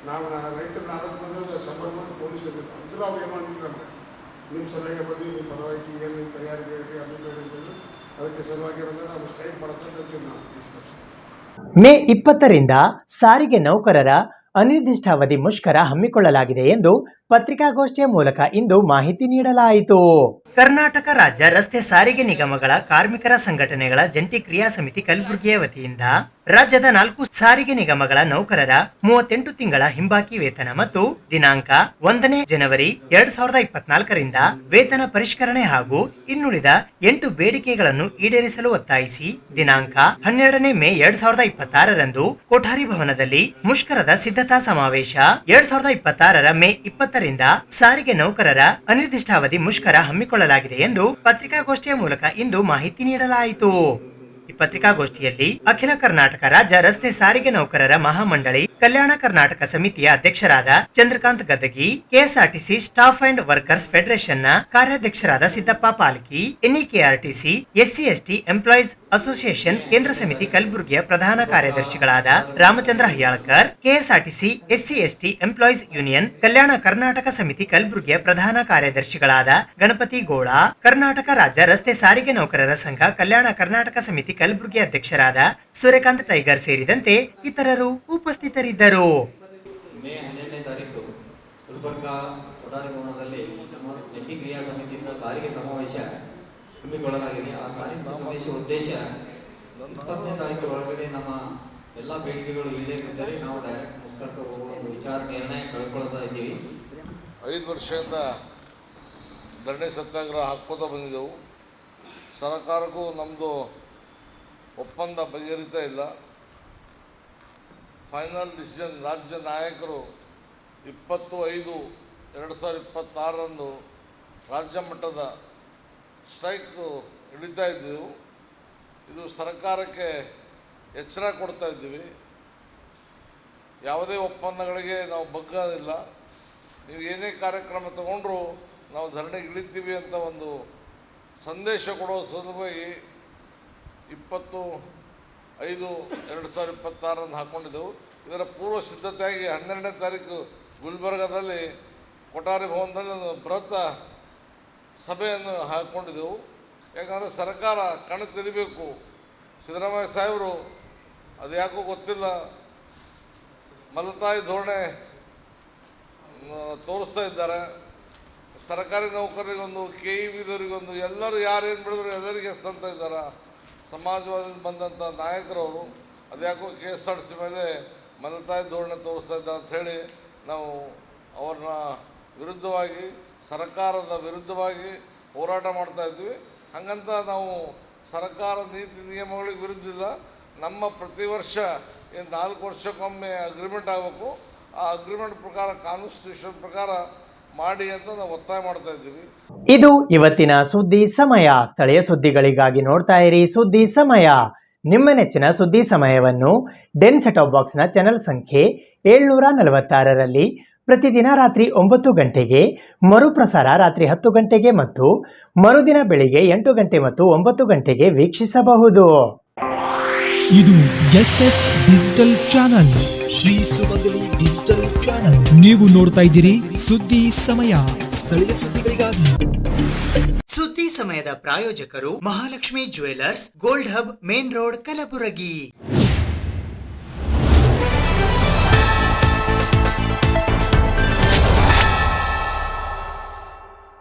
ನಾವು. ರೈತರು 4 ಬಂದ್ರೆ ಸಂಬಂಧ ಪೊಲೀಸ್ ಇರ್ಬೇಕು ಅಂದ್ರೆ ಅವ್ರು ಏನು ಮಾಡಿದ್ರು ನಮಗೆ ನಿಮ್ಮ ಸಲಹೆಗೆ ಬಂದು ನಿಮ್ಮ ಪರವಾಗಿ ಏನು ನಿಮ್ಮ ಪರಿಹಾರ ಬೇಡ್ರಿ ಅದು ಬೇಡ ಅದಕ್ಕೆ ಸಲುವಾಗಿ ಬಂದರೆ ನಾವು ಸ್ಟ್ರೈಕ್ ಮಾಡೋದಂತ ನಾವು ಮೇ 20ರಿಂದ ಸಾರಿಗೆ ನೌಕರರ ಅನಿರ್ದಿಷ್ಟಾವಧಿ ಮುಷ್ಕರ ಹಮ್ಮಿಕೊಳ್ಳಲಾಗಿದೆ ಎಂದು ಪತ್ರಿಕಾಗೋಷ್ಠಿಯ ಮೂಲಕ ಇಂದು ಮಾಹಿತಿ ನೀಡಲಾಯಿತು. ಕರ್ನಾಟಕ ರಾಜ್ಯ ರಸ್ತೆ ಸಾರಿಗೆ ನಿಗಮಗಳ ಕಾರ್ಮಿಕರ ಸಂಘಟನೆಗಳ ಜಂಟಿ ಕ್ರಿಯಾ ಸಮಿತಿ ಕಲಬುರಗಿಯ ವತಿಯಿಂದ ರಾಜ್ಯದ 4 ಸಾರಿಗೆ ನಿಗಮಗಳ ನೌಕರರ 38 ತಿಂಗಳ ಹಿಂಬಾಕಿ ವೇತನ ಮತ್ತು ದಿನಾಂಕ 1ನೇ ಜನವರಿ 2024ರಿಂದ ವೇತನ ಪರಿಷ್ಕರಣೆ ಹಾಗೂ ಇನ್ನುಳಿದ 8 ಬೇಡಿಕೆಗಳನ್ನು ಈಡೇರಿಸಲು ಒತ್ತಾಯಿಸಿ ದಿನಾಂಕ 12ನೇ ಮೇ 2026ರಂದು ಕೋಠಾರಿ ಭವನದಲ್ಲಿ ಮುಷ್ಕರದ ಸಿದ್ಧತಾ ಸಮಾವೇಶ 2026ರ ಮೇ 20ರಿಂದ ಸಾರಿಗೆ ನೌಕರರ ಅನಿರ್ದಿಷ್ಟಾವಧಿ ಮುಷ್ಕರ ಹಮ್ಮಿಕೊಳ್ಳಲಾಗಿದೆ ಎಂದು ಪತ್ರಿಕಾಗೋಷ್ಠಿಯ ಮೂಲಕ ಇಂದು ಮಾಹಿತಿ ನೀಡಲಾಯಿತು. ಈ ಪತ್ರಿಕಾಗೋಷ್ಠಿಯಲ್ಲಿ ಅಖಿಲ ಕರ್ನಾಟಕ ರಾಜ್ಯ ರಸ್ತೆ ಸಾರಿಗೆ ನೌಕರರ ಮಹಾಮಂಡಳಿ ಕಲ್ಯಾಣ ಕರ್ನಾಟಕ ಸಮಿತಿಯ ಅಧ್ಯಕ್ಷರಾದ Chandrakant Gadagi, KSRTC staff and workers federation ನ ಕಾರ್ಯಾಧ್ಯಕ್ಷರಾದ Siddappa Palki, NEKRTC SC/ST employees association ಕೇಂದ್ರ ಸಮಿತಿ ಕಲಬುರಗಿಯ ಪ್ರಧಾನ ಕಾರ್ಯದರ್ಶಿಗಳಾದ Ramachandra Hayyalkar, KSRTC SC/ST employees union Kalyana Karnataka ಸಮಿತಿ ಕಲಬುರಗಿಯ ಪ್ರಧಾನ ಕಾರ್ಯದರ್ಶಿಗಳಾದ ಗಣಪತಿ ಗೋಳ, ಕರ್ನಾಟಕ ರಾಜ್ಯ ರಸ್ತೆ ಸಾರಿಗೆ ನೌಕರರ ಸಂಘ ಕಲ್ಯಾಣ ಕರ್ನಾಟಕ ಸಮಿತಿ ಕಲಬುರಗಿ ಅಧ್ಯಕ್ಷರಾದ ಸೂರ್ಯಕಾಂತ್ ಟೈಗರ್ ಸೇರಿದಂತೆ ಇತರರು ಉಪಸ್ಥಿತರಿದ್ದರು. ಮೇ 12ನೇ ತಾರೀಕು ಗುಲ್ಬರ್ಗ ಕೊಠಾರಿ ಭವನದಲ್ಲಿ ನಮ್ಮ ಜಂಟಿ ಕ್ರಿಯಾ ಸಮಿತಿಯಿಂದ ಸಾರಿಗೆ ಸಮಾವೇಶ ಹಮ್ಮಿಕೊಳ್ಳಲಾಗಿದೆ. ಆ ಸಾರಿಗೆ ಸಮಾವೇಶ ಉದ್ದೇಶ 20ನೇ ತಾರೀಕು ಒಳಗಡೆ ನಮ್ಮ ಎಲ್ಲ ಬೇಡಿಕೆಗಳು ಈಡೇರಿದ್ದರೆ ನಾವು ಡೈರೆಕ್ಟ್ ಮುಷ್ಕರಕ್ಕೆ ಹೋಗುವ ಒಂದು ವಿಚಾರ ನಿರ್ಣಯ ಕಳ್ಕೊಳ್ತಾ ಇದ್ದೀವಿ. 5 ವರ್ಷದಿಂದ ಧರಣಿ ಸತ್ಯಾಗ್ರಹ ಹಾಕ್ಕೋತಾ ಬಂದಿದ್ದೆವು. ಸರ್ಕಾರಕ್ಕೂ ನಮ್ಮದು ಒಪ್ಪಂದ ಬಗೆಹರಿತಾ ಇಲ್ಲ. ಫೈನಲ್ ಡಿಸಿಷನ್ ರಾಜ್ಯ ನಾಯಕರು 20/5/2026ರಂದು ರಾಜ್ಯ ಮಟ್ಟದ ಸ್ಟ್ರೈಕ್ ಹಿಡಿತಾ ಇದ್ದೆವು. ಇದು ಸರ್ಕಾರಕ್ಕೆ ಎಚ್ಚರ ಕೊಡ್ತಾ ಇದ್ದೀವಿ. ಯಾವುದೇ ಒಪ್ಪಂದಗಳಿಗೆ ನಾವು ಬಗ್ಗೋದಿಲ್ಲ. ನೀವು ಏನೇ ಕಾರ್ಯಕ್ರಮ ತಗೊಂಡ್ರೂ ನಾವು ಧರಣಿಗೆ ಇಳಿತೀವಿ ಅಂತ ಒಂದು ಸಂದೇಶ ಕೊಡೋ ಸಲುವಾಗಿ 20/5/2026 ಹಾಕ್ಕೊಂಡಿದ್ದೆವು. ಇದರ ಪೂರ್ವ ಸಿದ್ಧತೆಯಾಗಿ 12ನೇ ತಾರೀಕು ಗುಲ್ಬರ್ಗಾದಲ್ಲಿ ಕೊಠಾರಿ ಭವನದಲ್ಲಿ ಒಂದು ಬೃಹತ್ ಸಭೆಯನ್ನು ಹಾಕ್ಕೊಂಡಿದ್ದೆವು. ಯಾಕಂದರೆ ಸರ್ಕಾರ ಕಣ್ಣು ತೆರಿಬೇಕು. ಸಿದ್ದರಾಮಯ್ಯ ಸಾಹೇಬರು ಅದು ಯಾಕೋ ಗೊತ್ತಿಲ್ಲ ಮಲತಾಯಿ ಧೋರಣೆ ತೋರಿಸ್ತಾ ಇದ್ದಾರೆ. ಸರ್ಕಾರಿ ನೌಕರರಿಗೊಂದು, KEBದವರಿಗೊಂದು, ಎಲ್ಲರೂ ಯಾರೇನು ಬಿಡಿದ್ರು ಎಲ್ಲರಿಗೆ ಅಂತ ಇದ್ದಾರೆ. ಸಮಾಜವಾದಿಂದ ಬಂದಂಥ ನಾಯಕರವರು ಅದ್ಯಾಕೋ KSRTC ಮೇಲೆ ಮಲತಾಯಿ ಧೋರಣೆ ತೋರಿಸ್ತಾ ಇದ್ದಾರೆ ಅಂಥೇಳಿ ನಾವು ಅವ್ರನ್ನ ವಿರುದ್ಧವಾಗಿ, ಸರ್ಕಾರದ ವಿರುದ್ಧವಾಗಿ ಹೋರಾಟ ಮಾಡ್ತಾ ಇದ್ವಿ. ಹಾಗಂತ ನಾವು ಸರ್ಕಾರ ನೀತಿ ನಿಯಮಗಳಿಗೆ ವಿರುದ್ಧಿಲ್ಲ. ನಮ್ಮ ಪ್ರತಿ ವರ್ಷ ಏನು 4 ವರ್ಷಕ್ಕೊಮ್ಮೆ ಅಗ್ರಿಮೆಂಟ್ ಆಗಬೇಕು. ಆ ಅಗ್ರಿಮೆಂಟ್ ಪ್ರಕಾರ, ಕಾನ್ಸ್ಟಿಟ್ಯೂಷನ್ ಪ್ರಕಾರ ಮಾಡಿ ಅಂತ ನಾವು ಒತ್ತಾಯ ಮಾಡ್ತಾ ಇದ್ದೀವಿ. ಇದು ಇವತ್ತಿನ ಸುದ್ದಿ ಸಮಯ. ಸ್ಥಳೀಯ ಸುದ್ದಿಗಳಿಗಾಗಿ ನೋಡ್ತಾ ಇರಿ ಸುದ್ದಿ ಸಮಯ. ನಿಮ್ಮ ನೆಚ್ಚಿನ ಸುದ್ದಿ ಸಮಯವನ್ನು ಡೆನ್ ಸೆಟಾಪ್ ಬಾಕ್ಸ್ನ ಚಾನೆಲ್ ಸಂಖ್ಯೆ 746ರಲ್ಲಿ ಪ್ರತಿದಿನ ರಾತ್ರಿ 9 ಗಂಟೆಗೆ, ಮರುಪ್ರಸಾರ ರಾತ್ರಿ 10 ಗಂಟೆಗೆ ಮತ್ತು ಮರುದಿನ ಬೆಳಿಗ್ಗೆ 8 ಗಂಟೆ ಮತ್ತು 9 ಗಂಟೆಗೆ ವೀಕ್ಷಿಸಬಹುದು. ಇದು SS ಡಿಜಿಟಲ್ ಚಾನಲ್, ಶ್ರೀ ಸುಮಂಗಲಿ ಡಿಜಿಟಲ್ ಚಾನಲ್. ನೀವು ನೋಡ್ತಾ ಇದ್ದೀರಿ ಸುದ್ದಿ ಸಮಯ, ಸ್ಥಳೀಯ ಸುದ್ದಿಗಳಿಗಾಗಿ. ಸುದ್ದಿ ಸಮಯದ ಪ್ರಾಯೋಜಕರು Mahalakshmi jewellers, gold hub, main road, Kalaburagi.